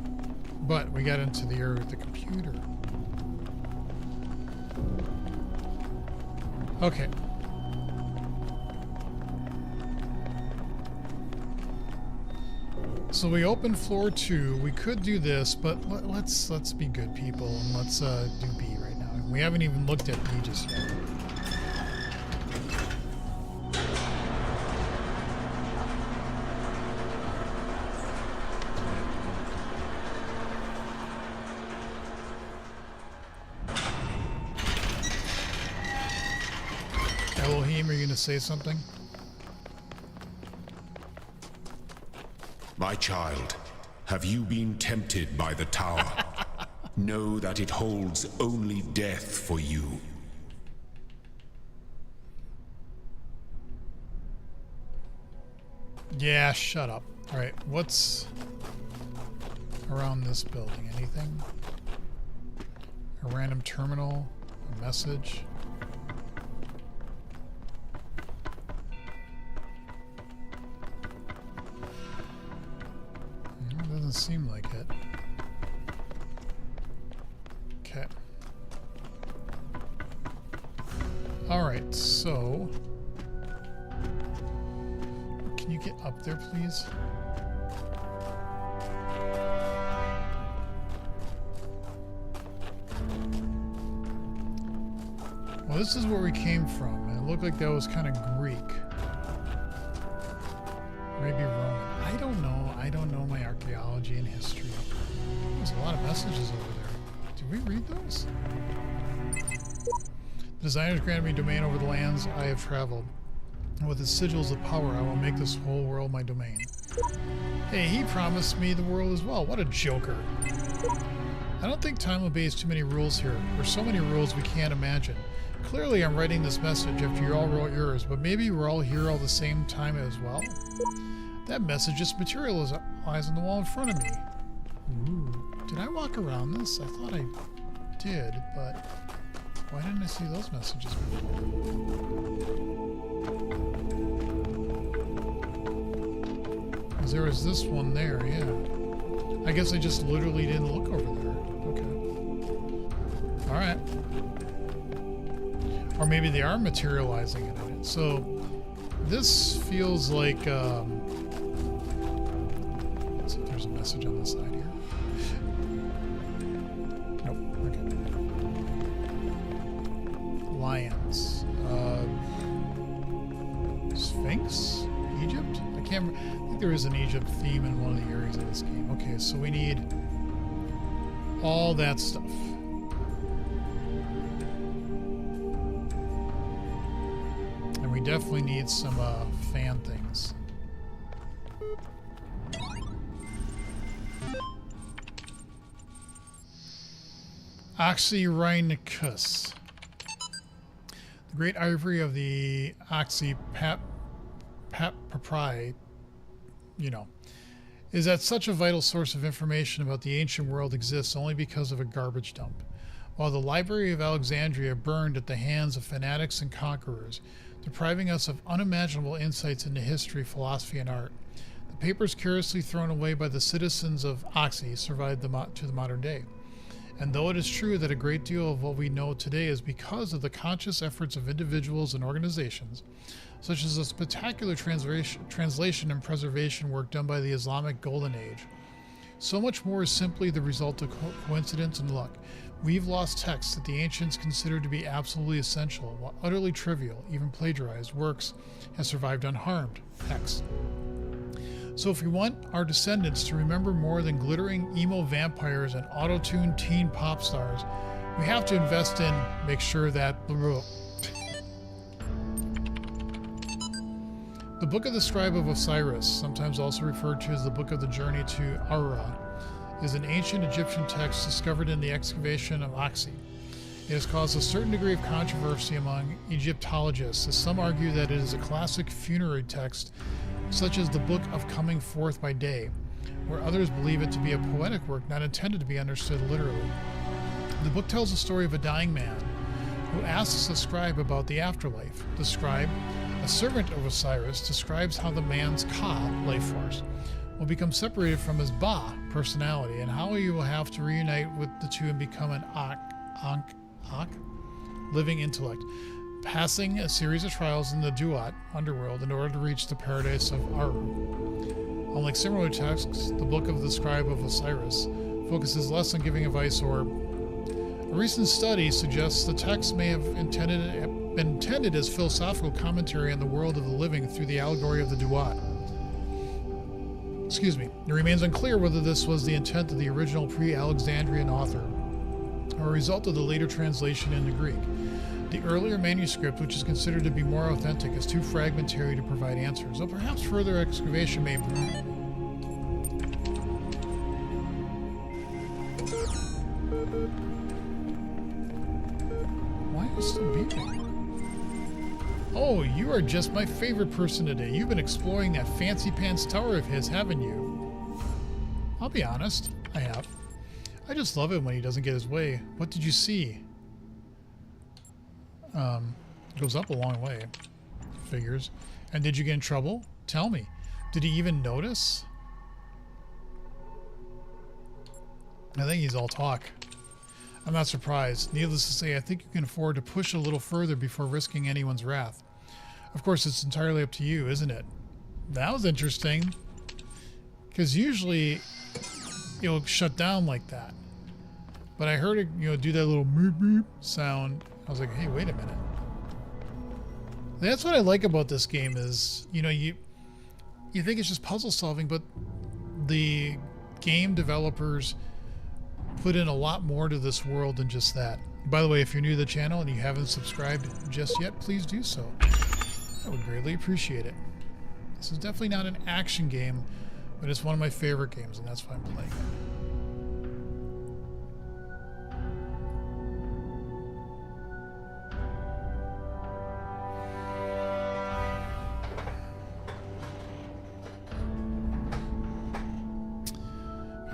But we got into the area with the computer. Okay. So we opened floor 2. We could do this, but let's be good people and let's do B right now. We haven't even looked at B just yet. Elohim, are you going to say something? My child, have you been tempted by the tower? Know that it holds only death for you. Yeah, shut up. Alright, what's around this building? Anything? A random terminal? A message? Doesn't seem like it. Okay. Alright, so... Can you get up there, please? Well, this is where we came from, and it looked like that was kind of Greek. Maybe Roman. I don't know. I don't know my archaeology and history. There's a lot of messages over there. Did we read those? The designers granted me domain over the lands I have traveled. And with his sigils of power, I will make this whole world my domain. Hey, he promised me the world as well. What a joker. I don't think time obeys too many rules here. There's so many rules we can't imagine. Clearly, I'm writing this message after you all wrote yours, but maybe we're all here all the same time as well? That message just materialized on the wall in front of me. Ooh. Did I walk around this? I thought I did, but why didn't I see those messages before? Because there was this one there, yeah. I guess I just literally didn't look over there. Okay. Alright. Or maybe they are materializing it in it. So, this feels like, let's see if there's a message on the side here. Nope, okay. Lions. Sphinx? Egypt? I can't remember. I think there is an Egypt theme in one of the areas of this game. Okay, so we need all that stuff. And we definitely need some fan things. Oxyrhynchus. The great ivory of the Oxypapapi, is that such a vital source of information about the ancient world exists only because of a garbage dump. While the Library of Alexandria burned at the hands of fanatics and conquerors, depriving us of unimaginable insights into history, philosophy, and art, the papers curiously thrown away by the citizens of Oxy survived to the modern day. And though it is true that a great deal of what we know today is because of the conscious efforts of individuals and organizations, such as the spectacular translation and preservation work done by the Islamic Golden Age, so much more is simply the result of coincidence and luck. We've lost texts that the ancients considered to be absolutely essential, while utterly trivial, even plagiarized works have survived unharmed. Text. So if we want our descendants to remember more than glittering emo vampires and auto-tuned teen pop stars, we have to invest in, make sure that... The Book of the Scribe of Osiris, sometimes also referred to as the Book of the Journey to Aura, is an ancient Egyptian text discovered in the excavation of Oxy. It has caused a certain degree of controversy among Egyptologists, as some argue that it is a classic funerary text, such as the Book of Coming Forth by Day, where others believe it to be a poetic work not intended to be understood literally. The book tells the story of a dying man who asks a scribe about the afterlife. The scribe, a servant of Osiris, describes how the man's Ka, life force, will become separated from his Ba, personality, and how he will have to reunite with the two and become an living intellect, passing a series of trials in the Duat underworld in order to reach the paradise of Aru. Unlike similar texts, the Book of the Scribe of Osiris focuses less on giving advice or... A recent study suggests the text may have been intended as philosophical commentary on the world of the living through the allegory of the Duat. Excuse me. It remains unclear whether this was the intent of the original pre-Alexandrian author or a result of the later translation into Greek. The earlier manuscript, which is considered to be more authentic, is too fragmentary to provide answers, though perhaps further excavation may... Why is it still beeping? Oh, you are just my favorite person today. You've been exploring that fancy pants tower of his, haven't you? I'll be honest, I have. I just love it when he doesn't get his way. What did you see? Goes up a long way. Figures. And did you get in trouble? Tell me. Did he even notice? I think he's all talk. I'm not surprised. Needless to say, I think you can afford to push a little further before risking anyone's wrath. Of course, it's entirely up to you, isn't it? That was interesting. Because usually, it'll shut down like that. But I heard it, do that little meep meep sound. I was like, hey, wait a minute. That's what I like about this game is, you think it's just puzzle solving, but the game developers put in a lot more to this world than just that. By the way, if you're new to the channel and you haven't subscribed just yet, please do so. I would greatly appreciate it. This is definitely not an action game, but it's one of my favorite games, and that's why I'm playing it.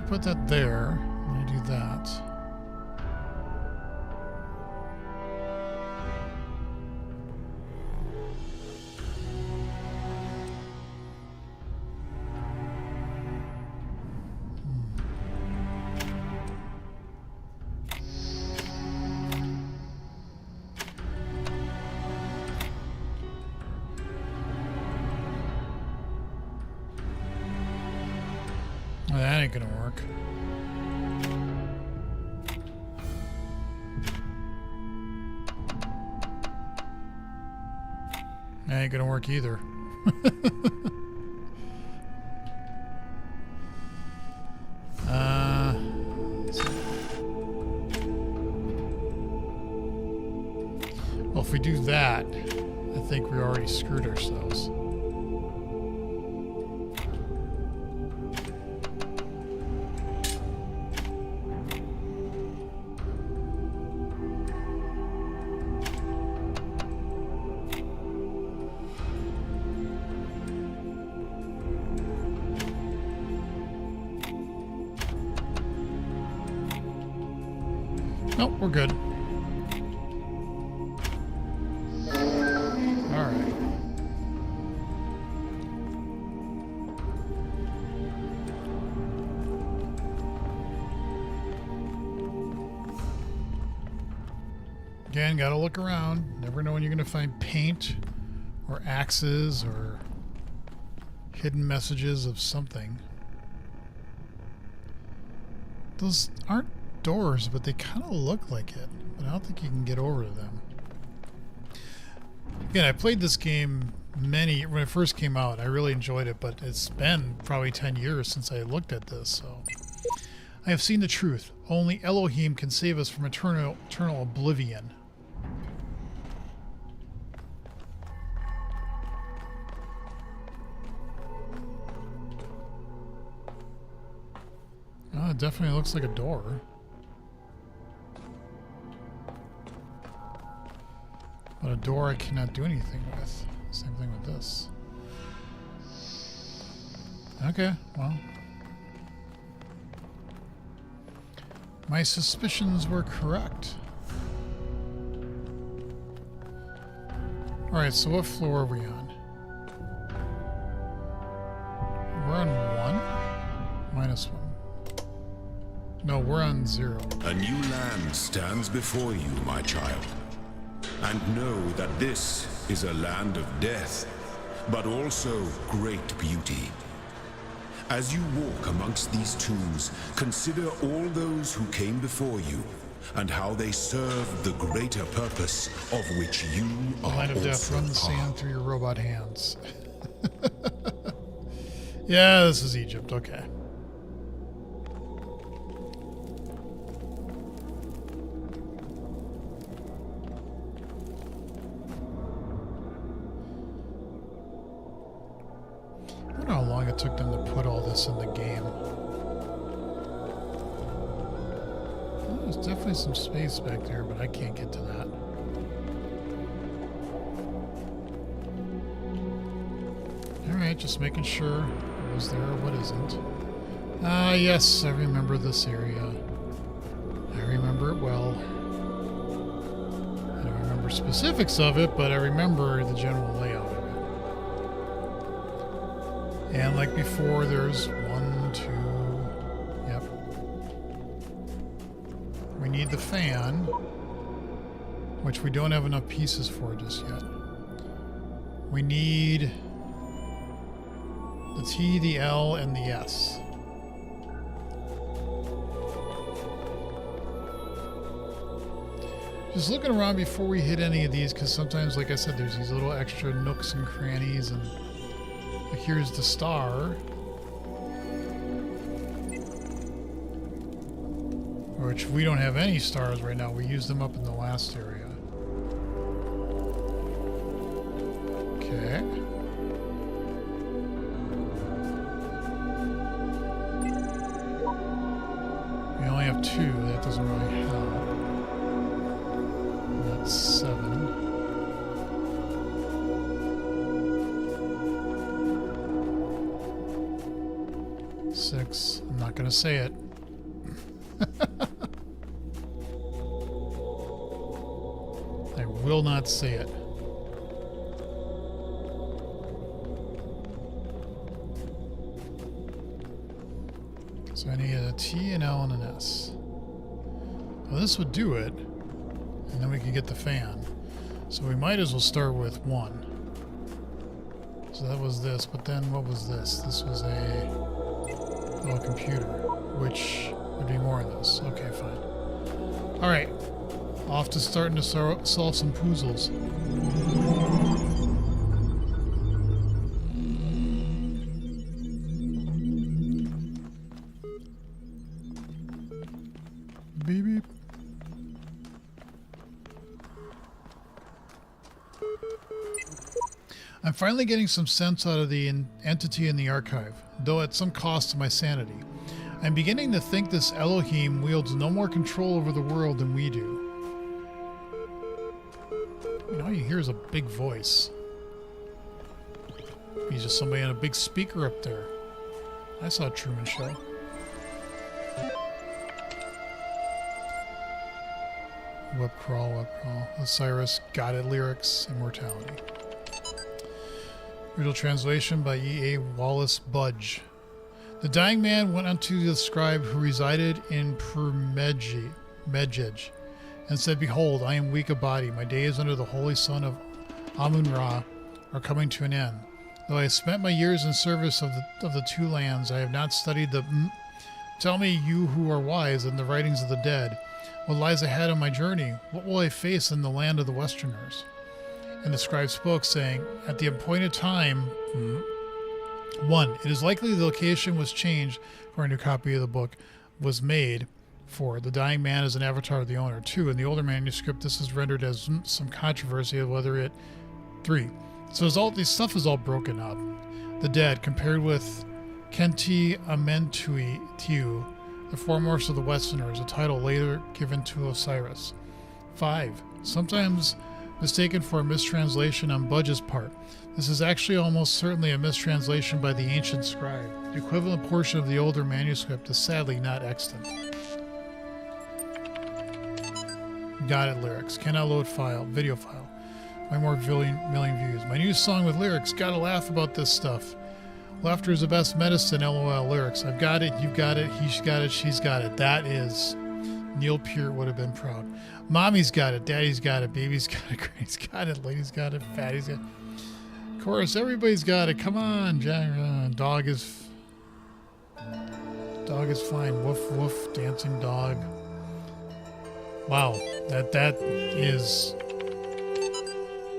Put that there. I'm gonna do that. Well, that ain't gonna work. That ain't gonna work either. screwed ourselves. Nope, we're good. Alright. Again, gotta look around. Never know when you're gonna find paint or axes or hidden messages of something. Those aren't doors, but they kind of look like it. But I don't think you can get over to them. Again, I played this game when it first came out. I really enjoyed it, but it's been probably 10 years since I looked at this, so. I have seen the truth. Only Elohim can save us from eternal oblivion. Oh, it definitely looks like a door. But a door I cannot do anything with. Same thing with this. Okay, well. My suspicions were correct. Alright, so what floor are we on? We're on 1? -1. No, we're on 0. A new land stands before you, my child. And know that this is a land of death, but also great beauty. As you walk amongst these tombs, consider all those who came before you, and how they served the greater purpose of which you are Line of death, also run the part. sand through your robot hands. Yeah, this is Egypt, okay. I wonder how long it took them to put all this in the game. Well, there's definitely some space back there, but I can't get to that. Alright, just making sure what was there or what isn't. Ah, yes, I remember this area. I remember it well. I don't remember specifics of it, but I remember the general layout of it. And like before, there's 1, 2... Yep. We need the fan, which we don't have enough pieces for just yet. We need the T, the L, and the S. Just looking around before we hit any of these, because sometimes, like I said, there's these little extra nooks and crannies, and like here's the star. Which we don't have any stars right now. We used them up in the last area. Okay. We only have 2. That doesn't really help. That's 7. Six. I'm not going to say it. I will not say it. So I need a T, an L, and an S. Well, this would do it. And then we can get the fan. So we might as well start with 1. So that was this, but then what was this? This was a computer, which would be more of this. Okay, fine. Alright. Off to starting to solve some puzzles. Beep beep. I'm finally getting some sense out of the entity in the archive, though at some cost to my sanity. I'm beginning to think this Elohim wields no more control over the world than we do. All you hear is a big voice. He's just somebody on a big speaker up there. I saw a Truman Show. Web crawl, web crawl. Osiris, Got It lyrics, immortality. Original translation by E.A. Wallace Budge. The dying man went unto the scribe who resided in Medjej, and said, Behold, I am weak of body. My days under the holy sun of Amun-Ra are coming to an end. Though I have spent my years in service of the two lands, I have not studied the... Tell me, you who are wise, in the writings of the dead, what lies ahead on my journey? What will I face in the land of the Westerners? And the scribe spoke, saying, At the appointed time... 1. It is likely the location was changed for a new copy of the book was made for. The dying man is an avatar of the owner. 2. In the older manuscript, this is rendered as some controversy of whether it... 3. So all this stuff is all broken up. The dead, compared with Kenti Amentui Tiu, the foremost of the Westerners, a title later given to Osiris. 5. Sometimes mistaken for a mistranslation on Budge's part. This is actually almost certainly a mistranslation by the ancient scribe. The equivalent portion of the older manuscript is sadly not extant. Got It lyrics. Cannot load file. Video file. My more million views. My new song with lyrics. Gotta laugh about this stuff. Laughter is the best medicine. LOL lyrics. I've got it. You've got it. He's got it. She's got it. That is... Neil Peart would have been proud. Mommy's got it. Daddy's got it. Baby's got it. Granny's got it. Lady's got it. Fatty's got it. Of course, everybody's got it. Come on, Jack. Dog is fine. Woof woof. Dancing dog. Wow, that is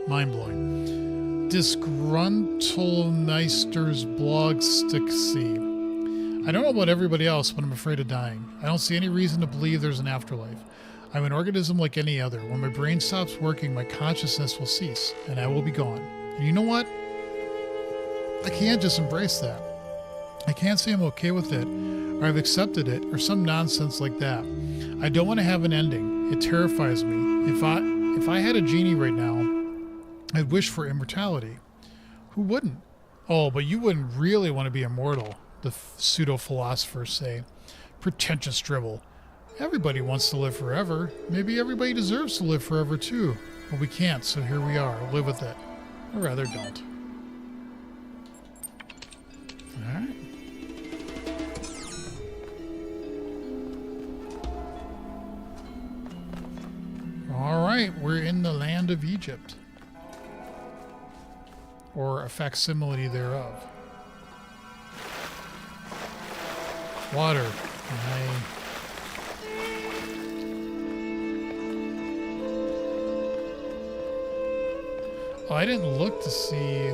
mind-blowing. Disgruntlemeister's blog sticksy. I don't know about everybody else, but I'm afraid of dying. I don't see any reason to believe there's an afterlife. I'm an organism like any other. When my brain stops working, my consciousness will cease, and I will be gone. And you know what? I can't just embrace that. I can't say I'm okay with it, or I've accepted it, or some nonsense like that. I don't want to have an ending. It terrifies me. If I had a genie right now, I'd wish for immortality. Who wouldn't? Oh, but you wouldn't really want to be immortal, the pseudo-philosophers say. Pretentious dribble. Everybody wants to live forever. Maybe everybody deserves to live forever too. But we can't, so here we are. Live with it. Or rather, don't. Alright. Alright, we're in the land of Egypt. Or a facsimile thereof. Water. I didn't look to see...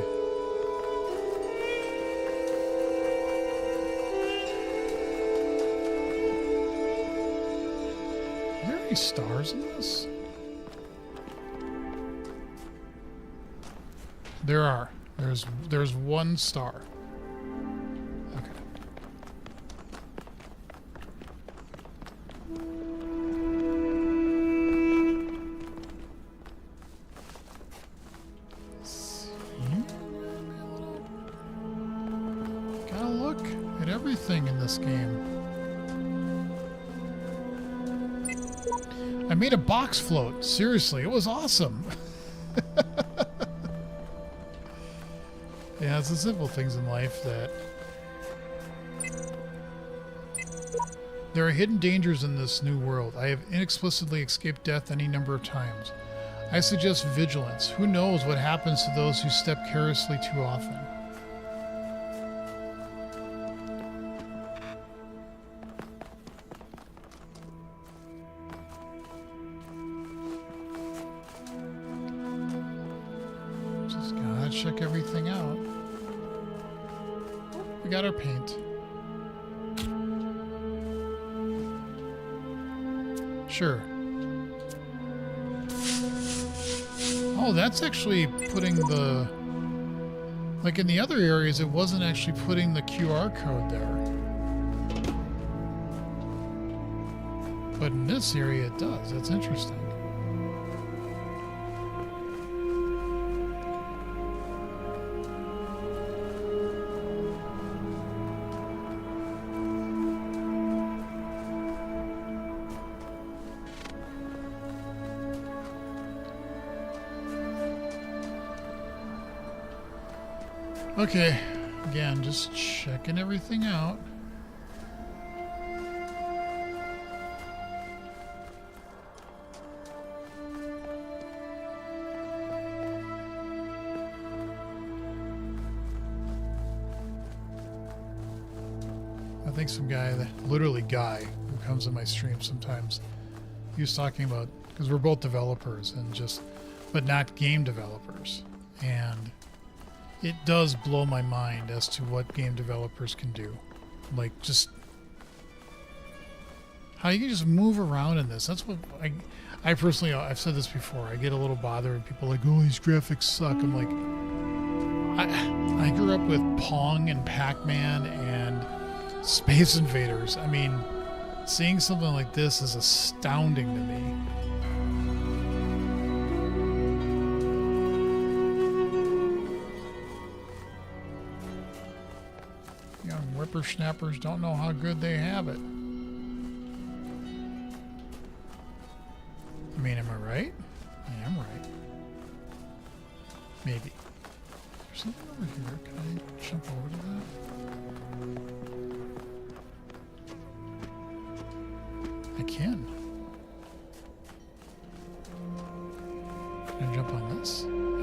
Are there any stars in this? There are. There's one star. Okay. Gotta look at everything in this game. I made a box float. Seriously, it was awesome. Yeah, it's the simple things in life that... There are hidden dangers in this new world. I have inexplicably escaped death any number of times. I suggest vigilance. Who knows what happens to those who step carelessly too often? Just gotta check everything out. We got our paint. Sure. Oh, that's actually putting the Like in the other areas, it wasn't actually putting the QR code there. But in this area, it does. That's interesting. Okay, again, just checking everything out. I think some guy, literally guy, who comes in my stream sometimes, he was talking about, because we're both developers and just, but not game developers. And it does blow my mind as to what game developers can do. Like, just how you can just move around in this. That's what I personally, I've said this before, I get a little bothered when people are like, oh, these graphics suck. I'm like, I grew up with Pong and Pac-Man and Space Invaders. I mean, seeing something like this is astounding to me. Young whippersnappers don't know how good they have it. I mean, am I right? I am right. Maybe. There's something over here. Can I jump over to that? I can. Can I jump on this?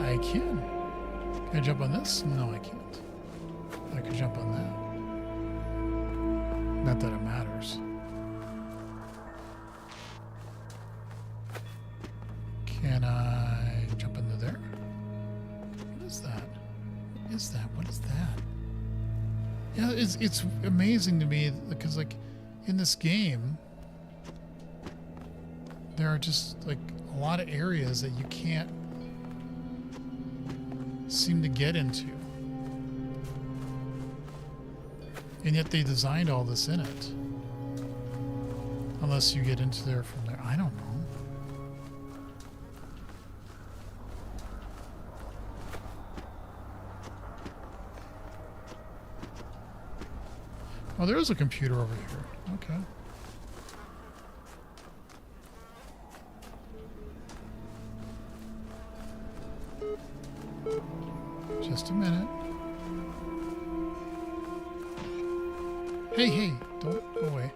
I can. Can I jump on this? No, I can't. I could jump on that. Not that it matters. Can I jump into there? What is that? What is that? What is that? Yeah, it's amazing to me because, like, in this game, there are just, like, a lot of areas that you can't seem to get into. And yet they designed all this in it. Unless you get into there from there. I don't know. Oh, there is a computer over here. Okay. Just a minute. Hey, hey, don't go away.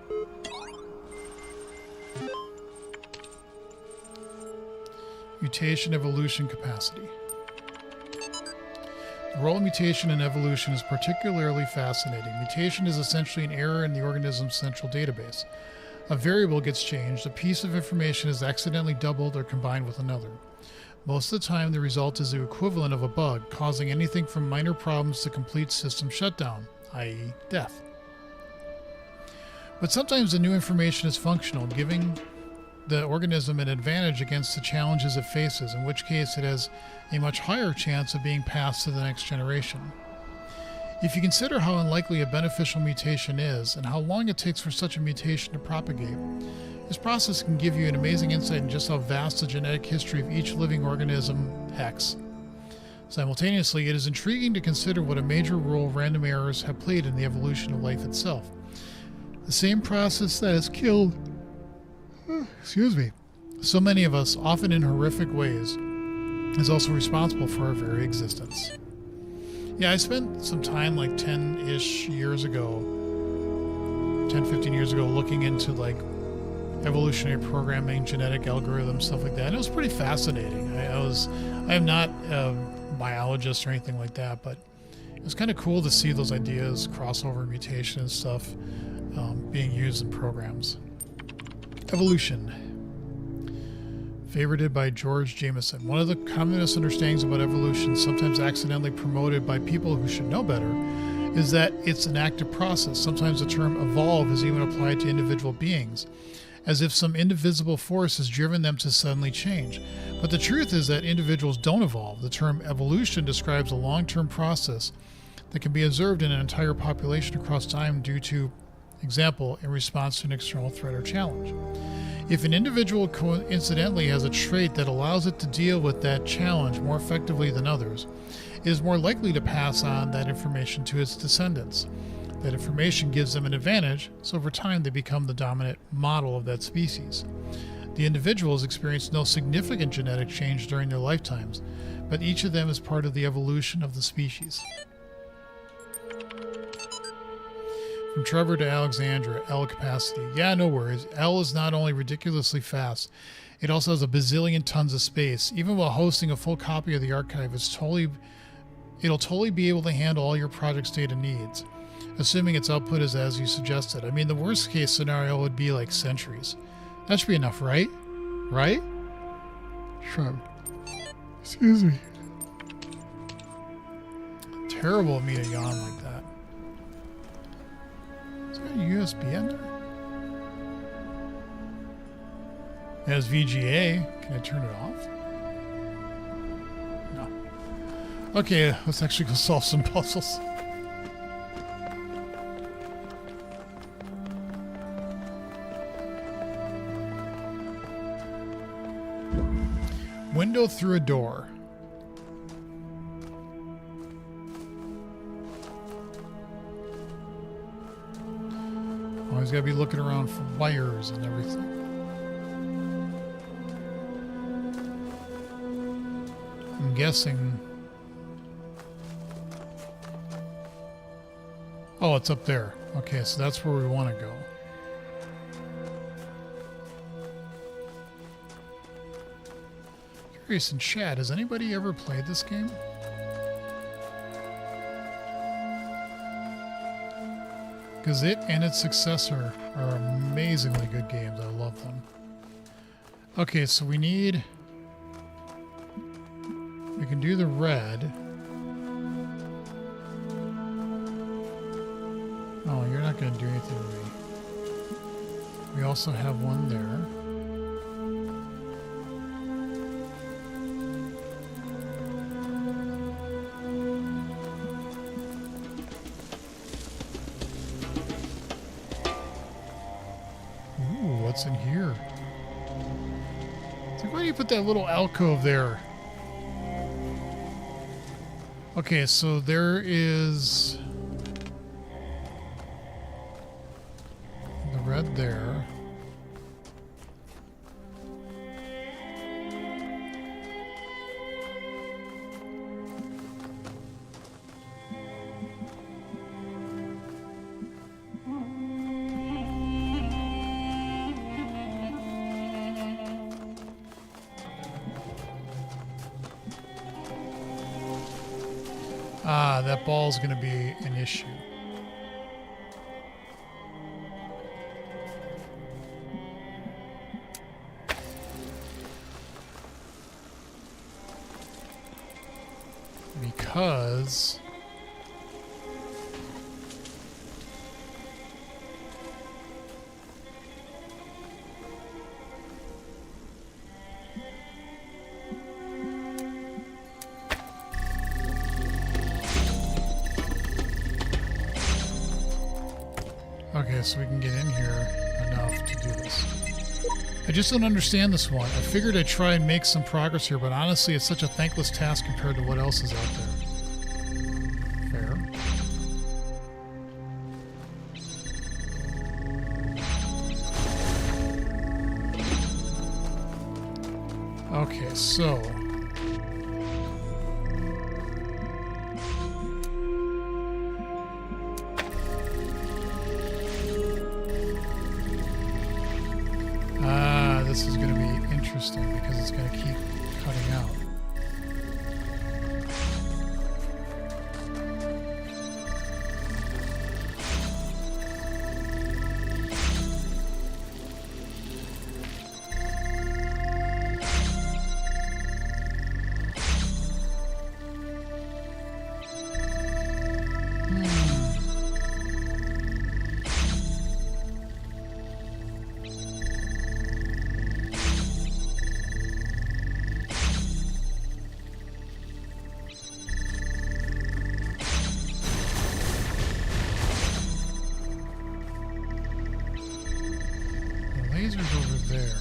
Mutation evolution capacity. The role of mutation in evolution is particularly fascinating. Mutation is essentially an error in the organism's central database. A variable gets changed, a piece of information is accidentally doubled or combined with another. Most of the time, the result is the equivalent of a bug, causing anything from minor problems to complete system shutdown, i.e. death. But sometimes the new information is functional, giving the organism an advantage against the challenges it faces, in which case it has a much higher chance of being passed to the next generation. If you consider how unlikely a beneficial mutation is and how long it takes for such a mutation to propagate, this process can give you an amazing insight in just how vast the genetic history of each living organism hex. Simultaneously, it is intriguing to consider what a major role random errors have played in the evolution of life itself. The same process that has killed, so many of us, often in horrific ways, is also responsible for our very existence. Yeah, I spent some time like 10-ish years ago, 10, 15 years ago, looking into like evolutionary programming, genetic algorithms, stuff like that. And it was pretty fascinating. I am not a biologist or anything like that, but it was kind of cool to see those ideas, crossover, mutation and stuff, being used in programs. Evolution. Favorited by George Jameson. One of the common misunderstandings about evolution, sometimes accidentally promoted by people who should know better, is that it's an active process. Sometimes the term evolve is even applied to individual beings, as if some indivisible force has driven them to suddenly change. But the truth is that individuals don't evolve. The term evolution describes a long-term process that can be observed in an entire population across time due to, example, in response to an external threat or challenge. If an individual coincidentally has a trait that allows it to deal with that challenge more effectively than others, it is more likely to pass on that information to its descendants. That information gives them an advantage, so over time they become the dominant model of that species. The individuals experience no significant genetic change during their lifetimes, but each of them is part of the evolution of the species. From Trevor to Alexandra, L capacity. Yeah, no worries. L is not only ridiculously fast, it also has a bazillion tons of space. Even while hosting a full copy of the archive, it'll totally be able to handle all your project's data needs, assuming its output is as you suggested. I mean, the worst case scenario would be like centuries. That should be enough, right? Right? Shrub. Excuse me. Terrible of me to yawn like that. Is there a USB in there? It has VGA. Can I turn it off? No. Okay, let's actually go solve some puzzles. Window through a door. Always gotta be looking around for wires and everything. I'm guessing. Oh, it's up there. Okay, so that's where we want to go. Curious in chat, has anybody ever played this game? Because it and its successor are amazingly good games. I love them. Okay, so we can do the red. Oh, you're not going to do anything to me. We also have one there. What's in here? It's like, why do you put that little alcove there? Okay, so there is the red there. Ah, that ball's going to be an issue. Because okay, so we can get in here enough to do this. I just don't understand this one. I figured I'd try and make some progress here, but honestly, it's such a thankless task compared to what else is out there. Fair. Okay, so this is going to be interesting because it's going to keep cutting out. laser's over there.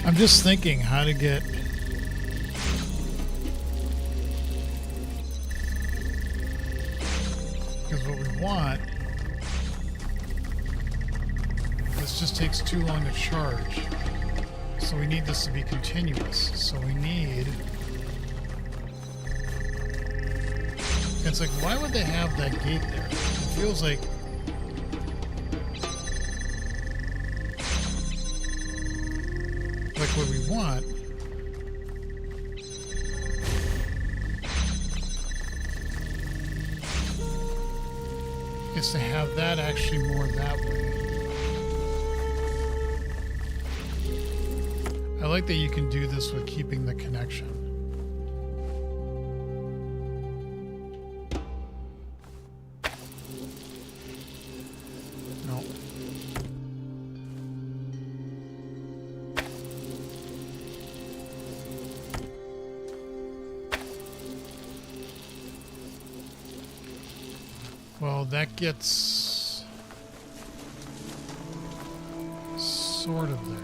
I'm just thinking how to get... Because what we want... This just takes too long to charge. So we need this to be continuous. So we need... It's like, why would they have that gate there? It feels like... What we want is to have that actually more that way. I like that you can do this with keeping the connection. No. Well, that gets sort of there.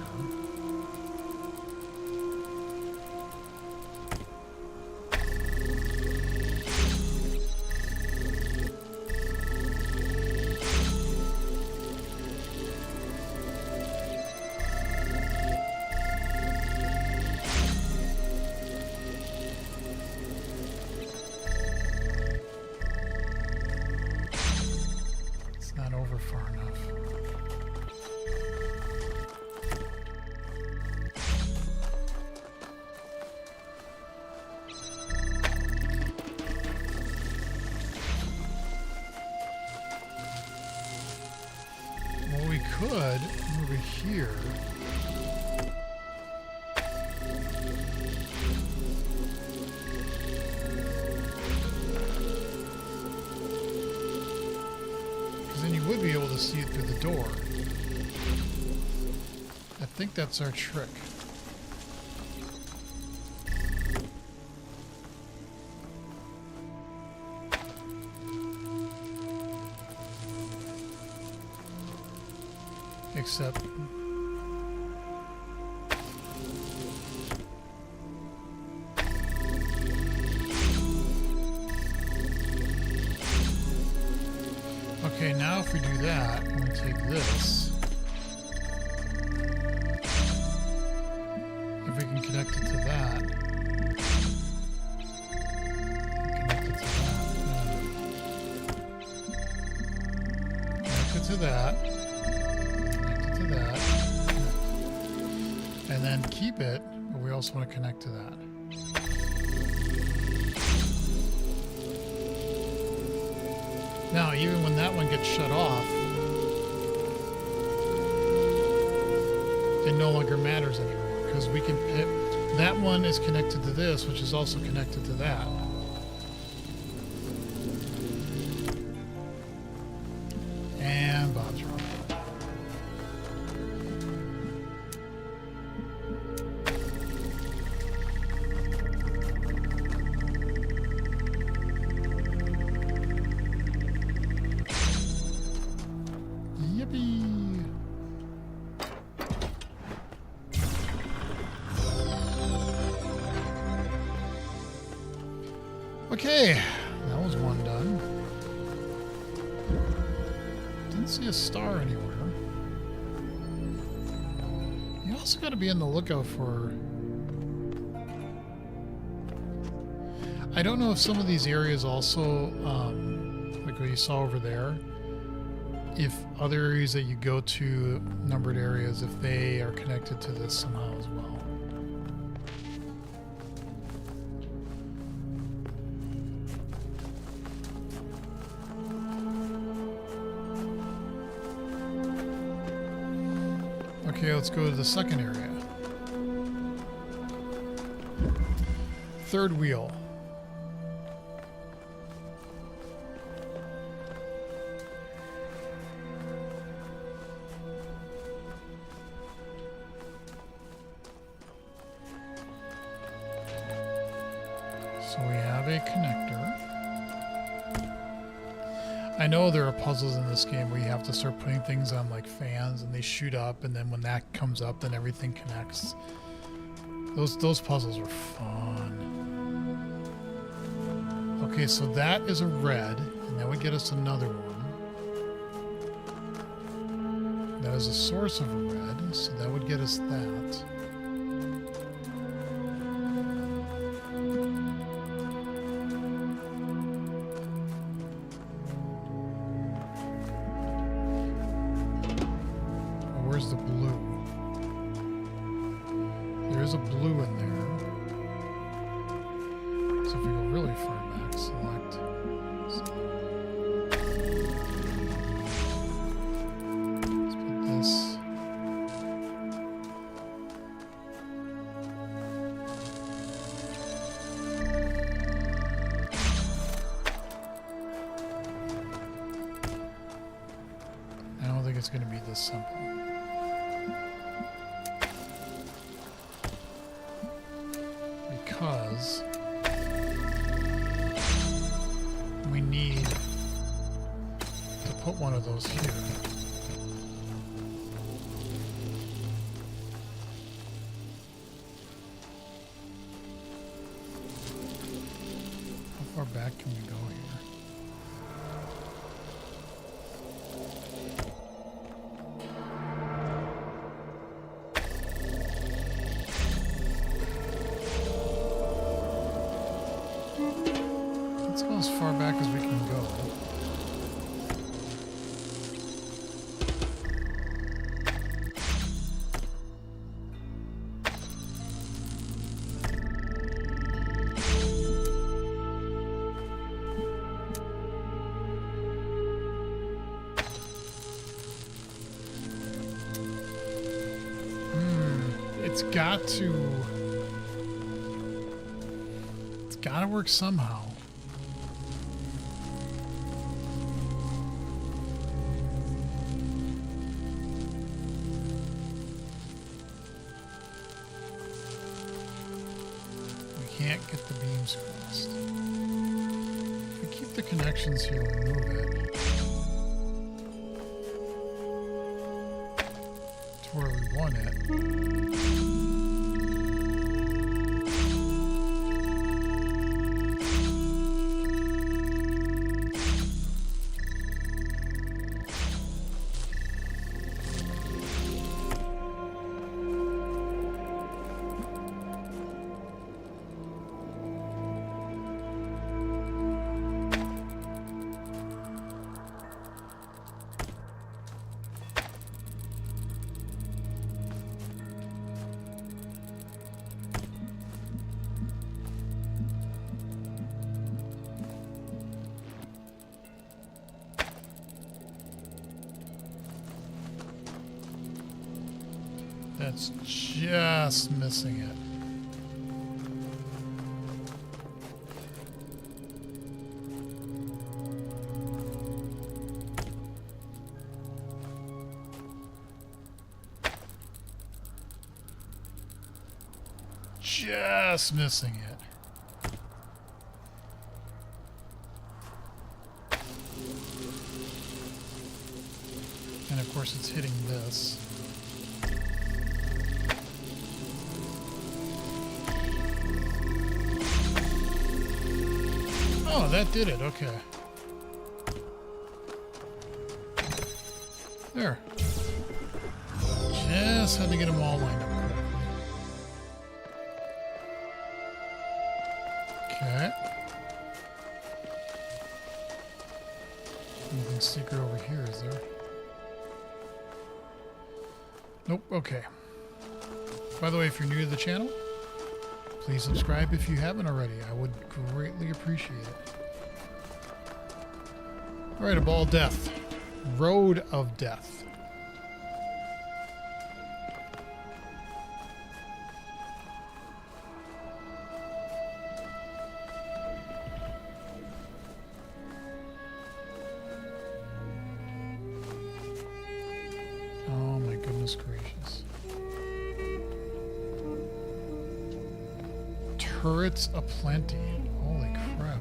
Far enough. Well, we could move it here. Then you would be able to see it through the door. I think that's our trick. Except... Okay, now if we do that, I'm going to take this. If we can connect it to that. Connect it to that. Connect it to that. Connect it to that. And then keep it, but we also want to connect to that. Now, even when that one gets shut off, it no longer matters anymore because we can pick, that one is connected to this, which is also connected to that. And Bob's wrong. Okay, that was one done. Didn't see a star anywhere. You also got to be on the lookout for... I don't know if some of these areas also, like what you saw over there, if other areas that you go to, numbered areas, if they are connected to this somehow as well. Okay, let's go to the second area. Third wheel. So we have a connector. I know there are puzzles in this game where you have to start putting things on like fans and they shoot up, and then when that comes up then everything connects. Those puzzles are fun. Okay, so that is a red, and that would get us another one. That is a source of a red, so that would get us that. Where's the blue? There is a blue in there. So if we go really far back, select. Let's put this. I don't think it's going to be this simple. Because we need to put one of those here. How far back can we go here? Let's go as far back as we can go. It's got to work somehow. Can't get the beams crossed. If we keep the connections here and move it to where we want it. That's just missing it. Just missing it. And of course it's hitting this. Oh, that did it. Okay. There. Just had to get them all lined up correctly. Okay. Anything secret over here, is there? Nope. Okay. By the way, if you're new to the channel, please subscribe if you haven't already. I would greatly appreciate it. Alright, a ball of death. Road of death. Oh my goodness gracious. Turrets aplenty. Holy crap.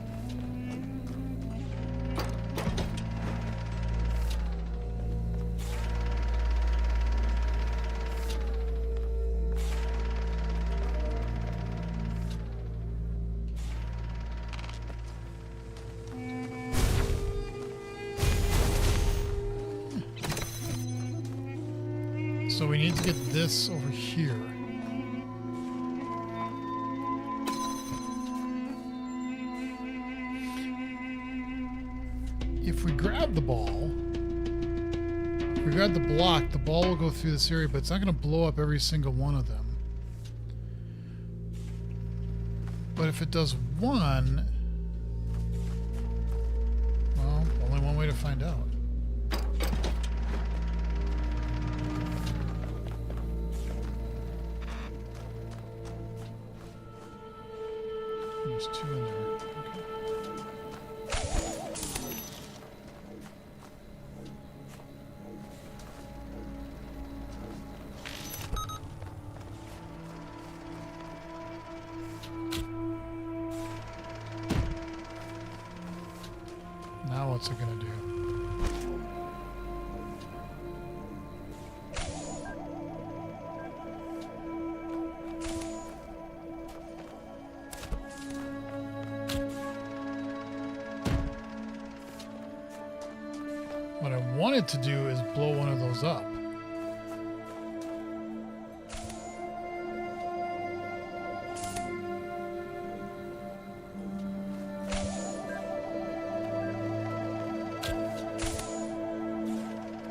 So we need to get this over here. If we grab the ball, if we grab the block, the ball will go through this area, but it's not going to blow up every single one of them. But if it does one, well, only one way to find out. There's two in there. Now what's it gonna do? What I wanted to do is blow one of those up.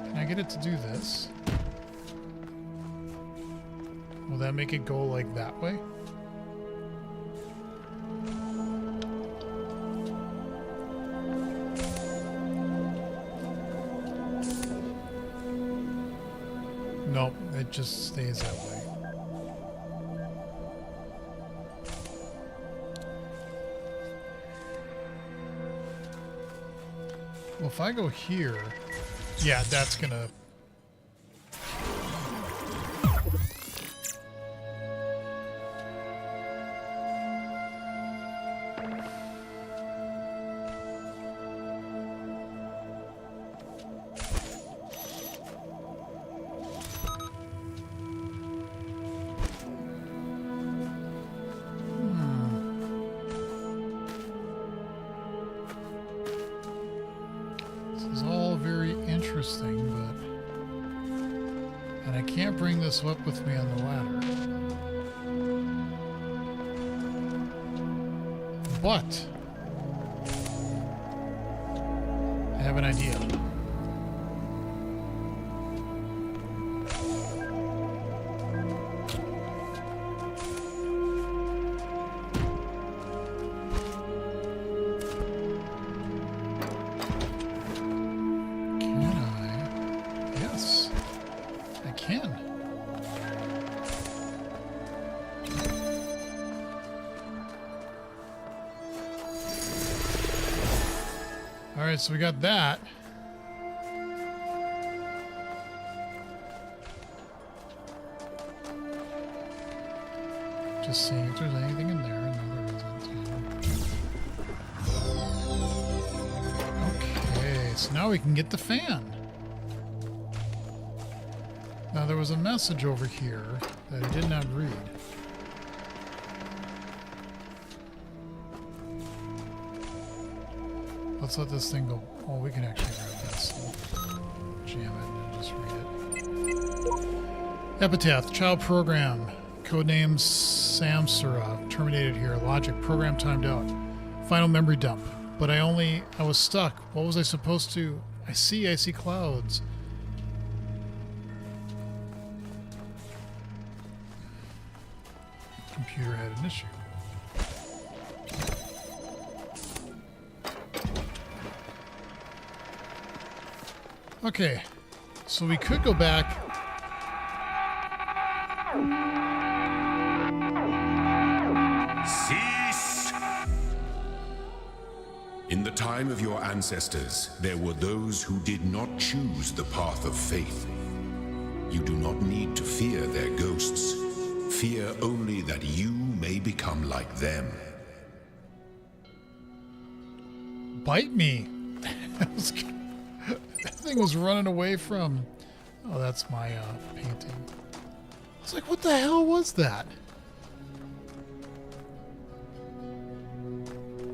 Can I get it to do this? Will that make it go like that way? Nope, it just stays that way. Well, if I go here, yeah, that's gonna... Interesting, but... And I can't bring this up with me on the ladder. But... I have an idea. Alright, so we got that. Just seeing if there's anything in there. No, there isn't. Okay, so now we can get the fan. Now there was a message over here that I did not read. Let's let this thing go. Oh, we can actually grab this. Jam it and just read it. Epitaph, child program. Codename Samsara. Terminated here. Logic. Program timed out. Final memory dump. But I was stuck. What was I supposed to? I see clouds. Computer had an issue. Okay, so we could go back. Cease! In the time of your ancestors, there were those who did not choose the path of faith. You do not need to fear their ghosts. Fear only that you may become like them. Bite me. That thing was running away from... Oh, that's my painting. It's like, what the hell was that?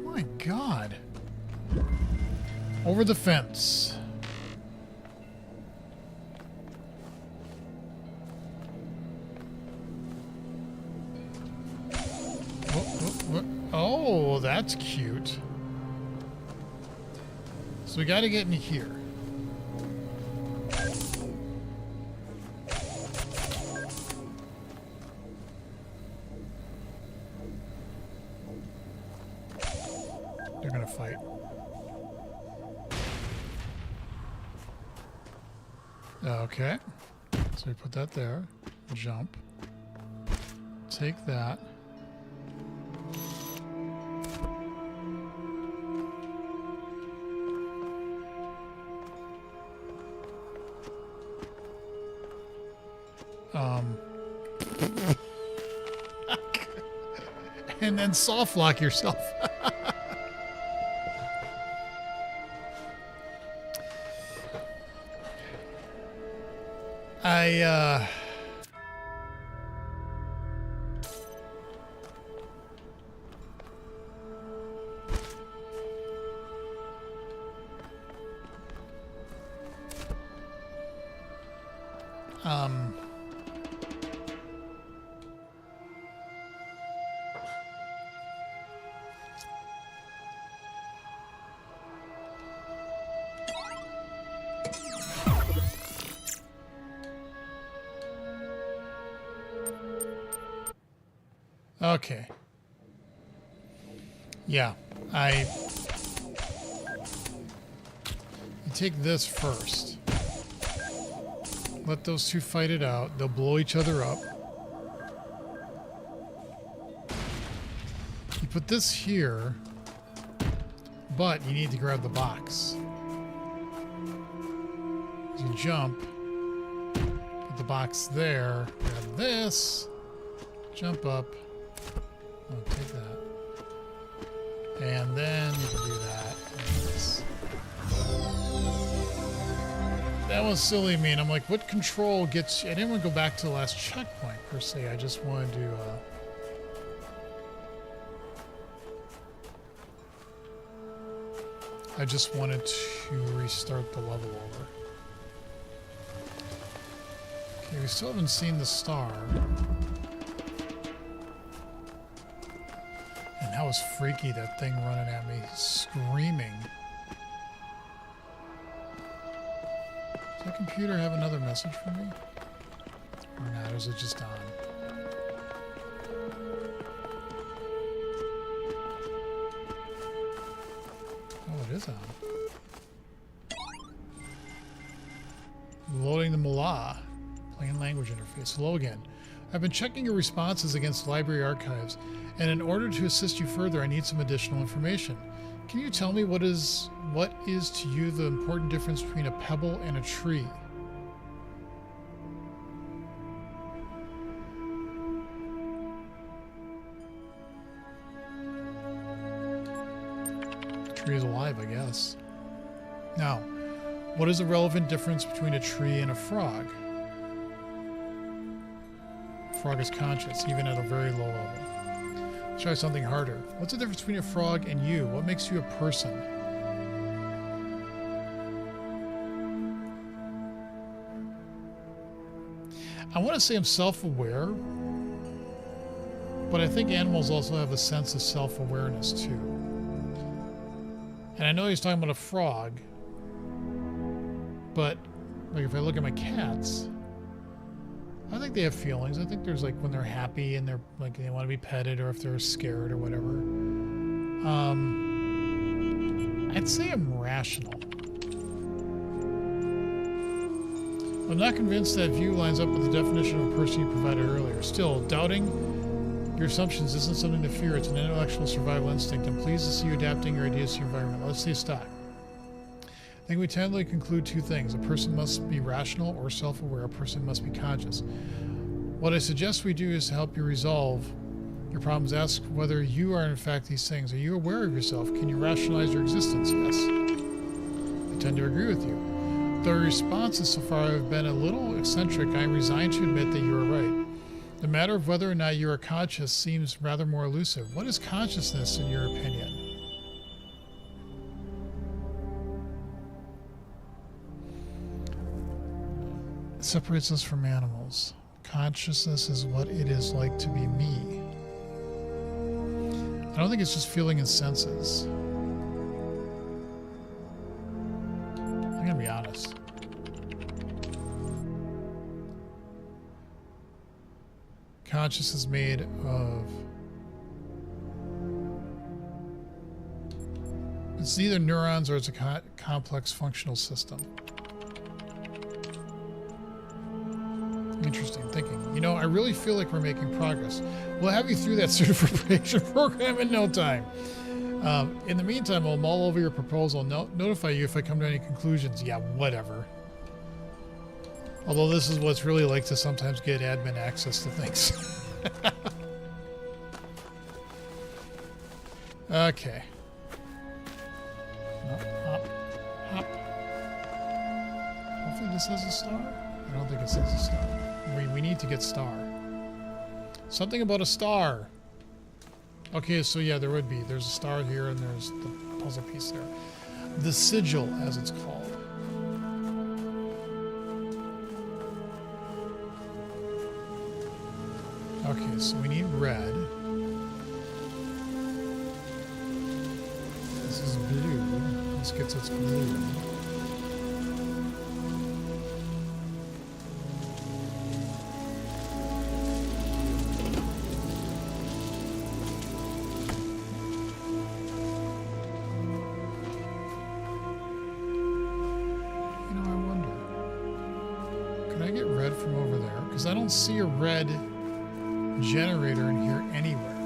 My God. Over the fence. Oh, that's cute. So we got to get in here. They're going to fight. Okay. So we put that there. Jump. Take that. And then soft lock yourself. Okay. Yeah, you take this first. Let those two fight it out. They'll blow each other up. You put this here, but you need to grab the box. You jump, put the box there, grab this, jump up. Oh, take that. And then you can do that. That was silly of me, and I'm like, what control gets you? I didn't want to go back to the last checkpoint, per se. I just wanted to, I just wanted to restart the level over. Okay, we still haven't seen the star. And that was freaky, that thing running at me, screaming. Does the computer have another message for me? Or not, or is it just on? Oh, it is on. Loading the Mullah. Plain language interface. Hello again. I've been checking your responses against library archives, and in order to assist you further, I need some additional information. Can you tell me what is to you the important difference between a pebble and a tree? The tree is alive, I guess. Now, what is the relevant difference between a tree and a frog? A frog is conscious, even at a very low level. Let's try something harder. What's the difference between a frog and you? What makes you a person? I want to say I'm self-aware, but I think animals also have a sense of self-awareness too. And I know he's talking about a frog, but like if I look at my cats, I think they have feelings. I think there's like when they're happy and they're like they want to be petted, or if they're scared or whatever. I'd say I'm rational. I'm not convinced that view lines up with the definition of a person you provided earlier. Still, doubting your assumptions isn't something to fear. It's an intellectual survival instinct. I'm pleased to see you adapting your ideas to your environment. Let's see stock. I think we tend to conclude two things. A person must be rational or self-aware. A person must be conscious. What I suggest we do is to help you resolve your problems. Ask whether you are in fact these things. Are you aware of yourself? Can you rationalize your existence? Yes. I tend to agree with you. Though your responses so far have been a little eccentric, I am resigned to admit that you are right. The matter of whether or not you are conscious seems rather more elusive. What is consciousness in your opinion? It separates us from animals. Consciousness is what it is like to be me. I don't think it's just feeling and senses. I'm gonna be honest. Conscious is made of... It's either neurons or it's a complex functional system. Interesting thinking. You know, I really feel like we're making progress. We'll have you through that certification program in no time. In the meantime, I'll mull over your proposal and notify you if I come to any conclusions. Yeah, whatever. Although this is what's really like to sometimes get admin access to things. Okay. Hop, hop. Hopefully this has a star. I don't think it says a star. We need to get star. Something about a star. Okay, so yeah, there would be. There's a star here and there's the puzzle piece there. The sigil, as it's called. Okay, so we need red. This is blue. This gets its blue. I don't see a red generator in here anywhere.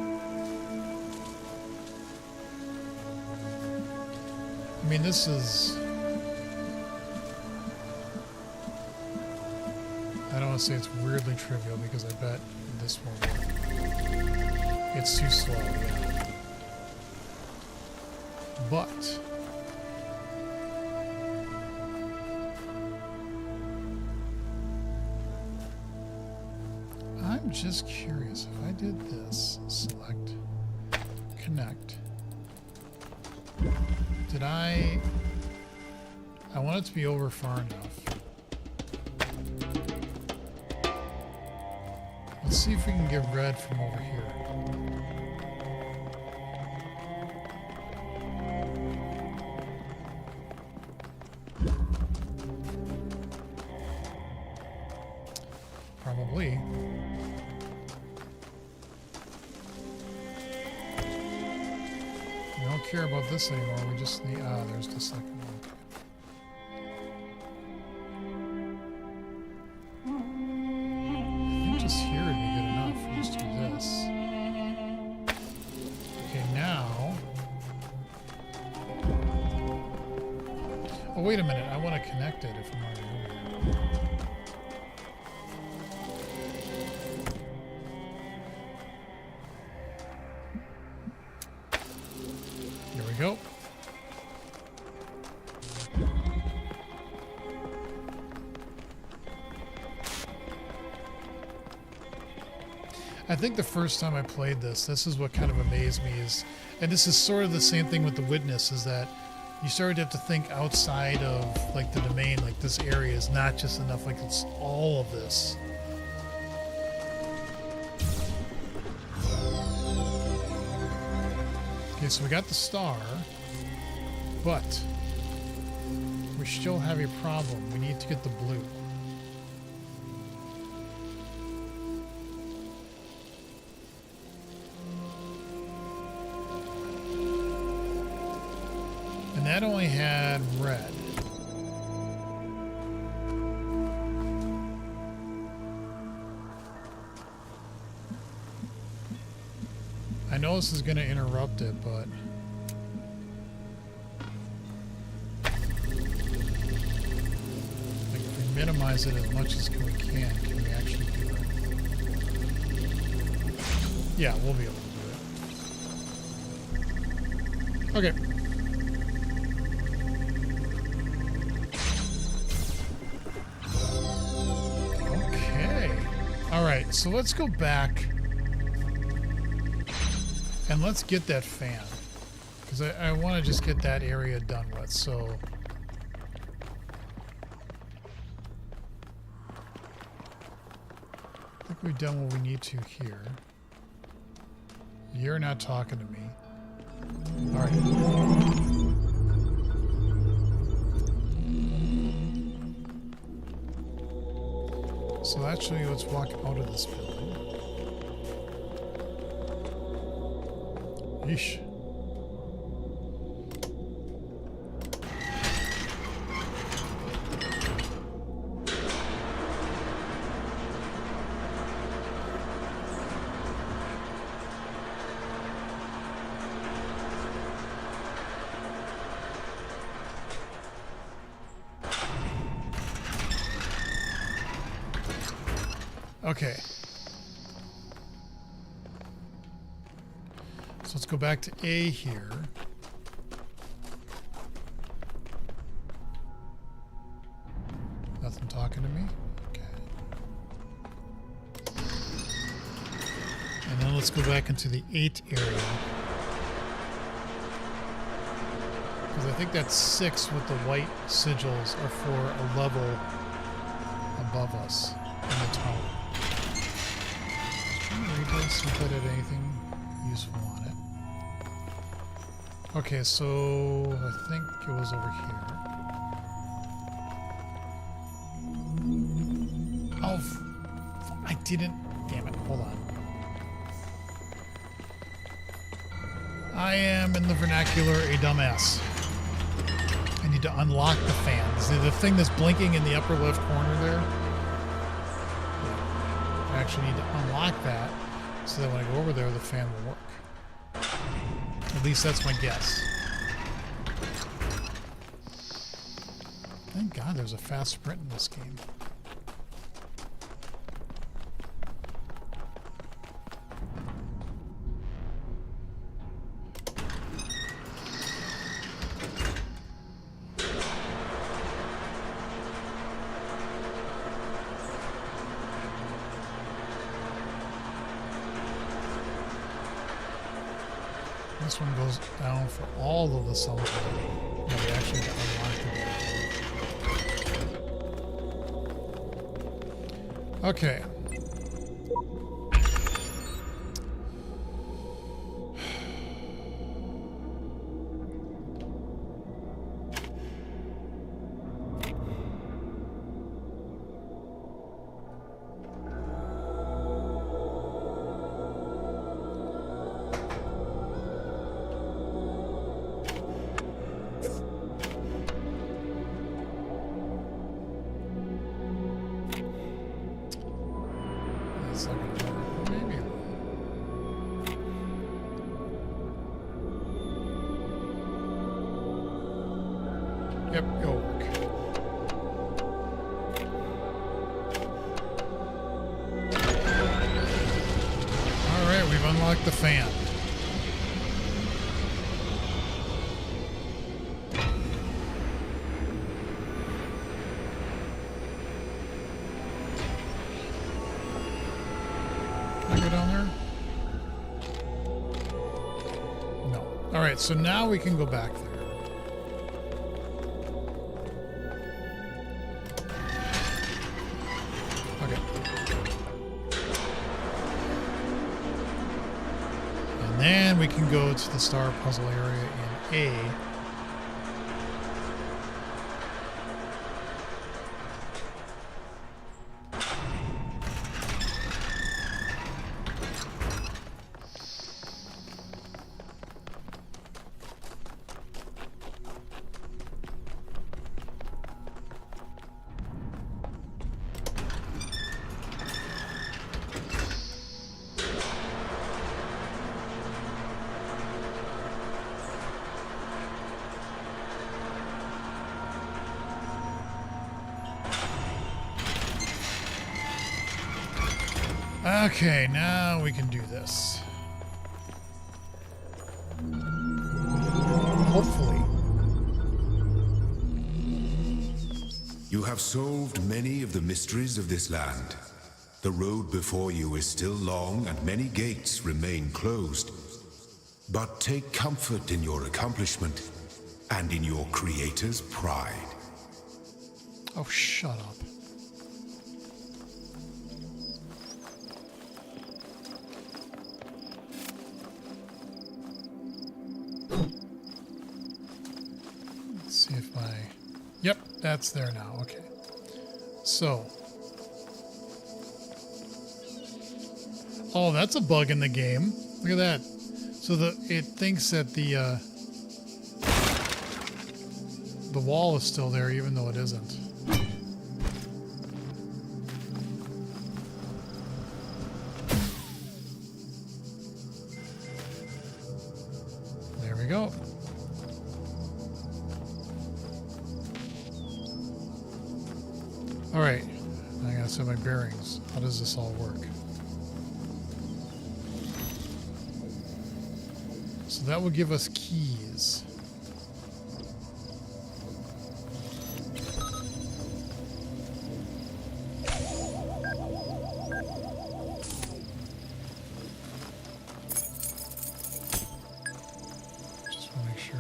I mean, this is... I don't want to say it's weirdly trivial because I bet this won't work. It's too slow, yeah. But... I'm just curious, if I did this, select, connect, did I want it to be over far enough. Let's see if we can get red from over here. Probably. We don't care about this anymore. We just need... Ah, there's the second one. I think just here would be good enough. We'll just do this. Okay, now... Oh, wait a minute. I want to connect it if I'm already over here. Go. I think the first time I played this is what kind of amazed me is, and this is sort of the same thing with The Witness, is that you started to have to think outside of like the domain, like this area is not just enough, like it's all of this. Okay, so we got the star, but we still have a problem. We need to get the blue. And that only had red. I know this is going to interrupt it, but like if we minimize it as much as we can we actually do it? Yeah, we'll be able to do it. Okay. Okay. All right, so let's go back. And let's get that fan, because I want to just get that area done with, so... I think we've done what we need to here. You're not talking to me. Alright. So actually, let's walk out of this building. Yeesh. Okay. So let's go back to A here. Nothing talking to me? Okay. And then let's go back into the 8 area. Because I think that's 6 with the white sigils are for a level above us in the tower. I'm trying to read this, see if I did anything useful on it. Okay, so I think it was over here. Oh, I didn't. Damn it, hold on. I am, in the vernacular, a dumbass. I need to unlock the fan. See the thing that's blinking in the upper left corner there? I actually need to unlock that so that when I go over there, the fan will work. At least that's my guess. Thank God there's a fast sprint in this game. This one goes down for all of the summons. No, we actually have to unlock it. Okay. Maybe. Yep, it'll work. Alright, we've unlocked the fan. Can I go down there? No. Alright, so now we can go back there. then we can go to the star puzzle area in A. Okay, now we can do this. Hopefully. You have solved many of the mysteries of this land. The road before you is still long and many gates remain closed. But take comfort in your accomplishment and in your creator's pride. Oh, shut up. Let's see if my... Yep, that's there now. Okay. So. Oh, that's a bug in the game. Look at that. So it thinks that the wall is still there even though it isn't. There we go. All right, I gotta set my bearings. How does this all work? So that will give us keys. Just want to make sure.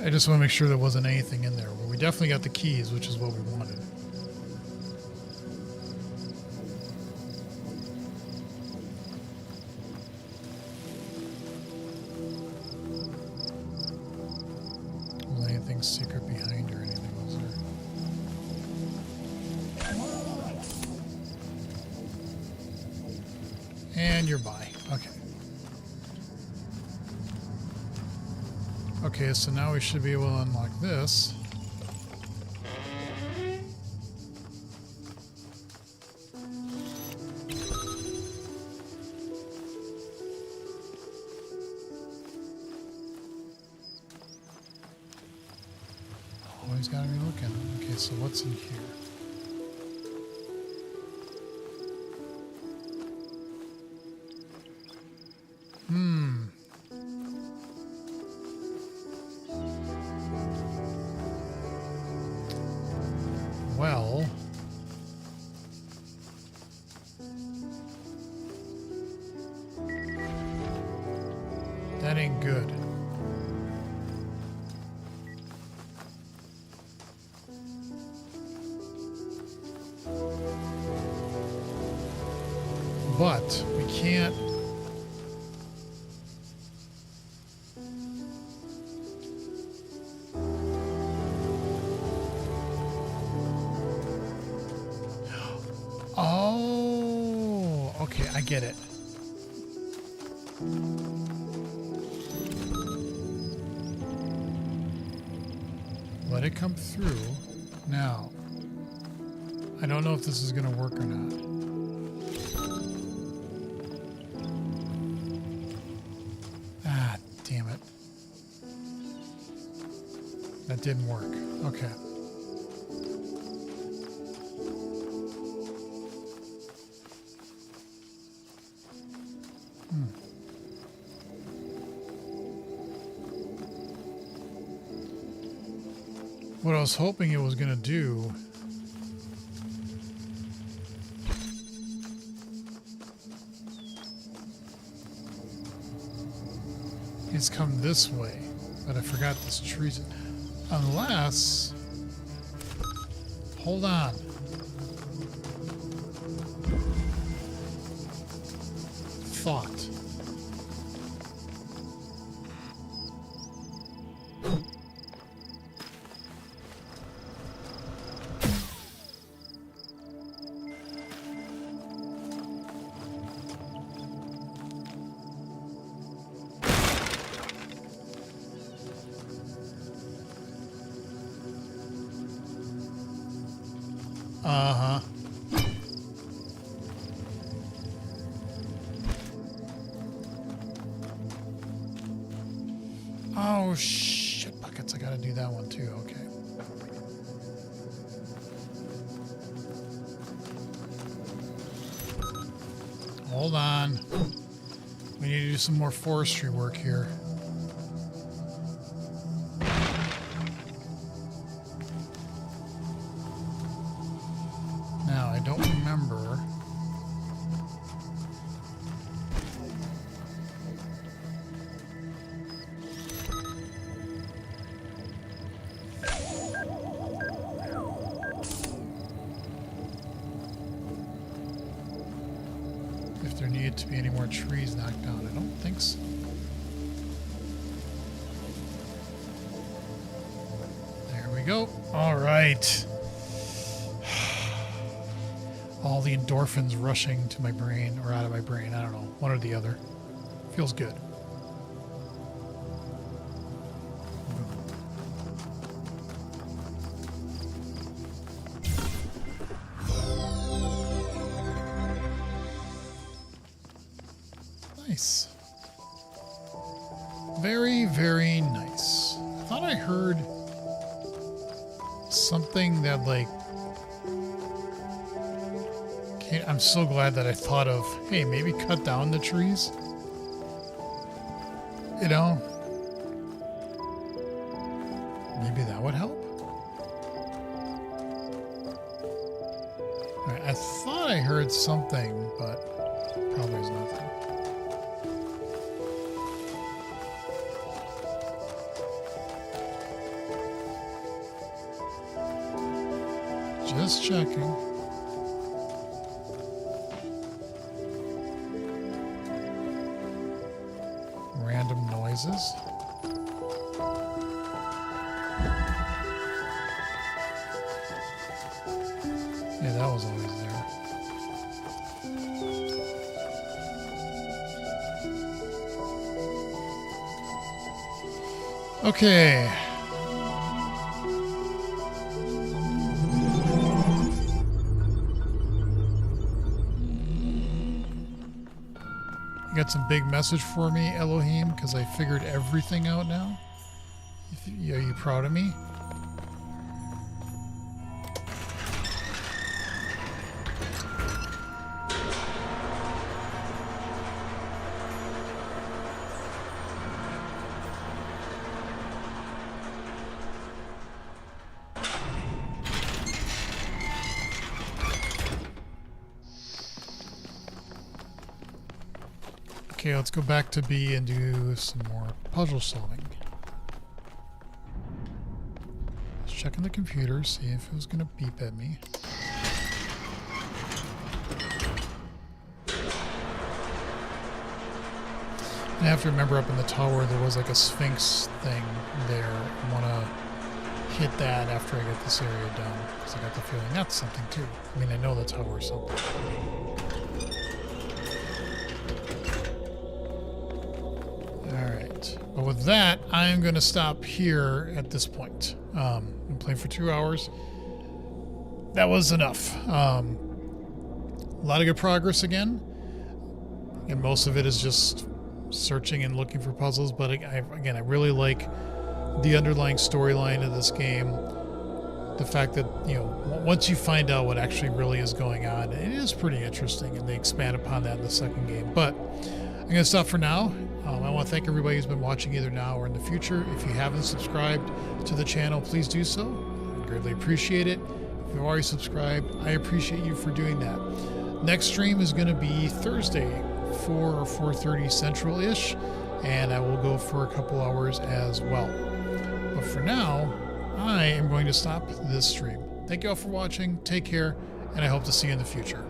I just want to make sure there wasn't anything in there. But we definitely got the keys, which is what we wanted. Was anything secret behind or anything, was there? And you're by. Okay. Okay, so now we should be able to unlock this. Always gotta be looking. Okay, so what's in here? Well, that ain't good. But we can't. Oh, okay, I get it. Let it come through. Now, I don't know if this is going to work or not. Ah, damn it. That didn't work. Okay. What I was hoping it was going to do is come this way, but I forgot this tree's unless Hold on. Thought. Uh-huh. Oh, shit buckets. I gotta do that one too. Okay. Hold on. We need to do some more forestry work here. Now, I don't remember. If there needed to be any more trees knocked down. I don't think so. There we go. All right. All the endorphins rushing to my brain or out of my brain. I don't know. One or the other. Feels good. Nice. Very, very nice. I thought I heard something that, like, I'm so glad that I thought of, hey, maybe cut down the trees. You know? Maybe that would help. All right, I thought I heard something, but probably is nothing. Just checking. Random noises. Yeah, that was always there. Okay. You got some big message for me, Elohim, because I figured everything out now. Are you proud of me? Okay, let's go back to B and do some more puzzle solving. Let's check on the computer, see if it was going to beep at me. And I have to remember up in the tower there was like a Sphinx thing there. I want to hit that after I get this area done, because I got the feeling that's something too. I mean, I know the tower is something. Alright, but with that, I am going to stop here at this point. I'm playing for 2 hours. That was enough. A lot of good progress again. And most of it is just searching and looking for puzzles, but I really like the underlying storyline of this game. The fact that, you know, once you find out what actually really is going on, it is pretty interesting, and they expand upon that in the second game. But I'm going to stop for now. I want to thank everybody who's been watching either now or in the future. If you haven't subscribed to the channel, please do so. I greatly appreciate it. If you've already subscribed, I appreciate you for doing that. Next stream is going to be Thursday, 4 or 4:30 Central-ish, and I will go for a couple hours as well. But for now, I am going to stop this stream. Thank you all for watching. Take care, and I hope to see you in the future.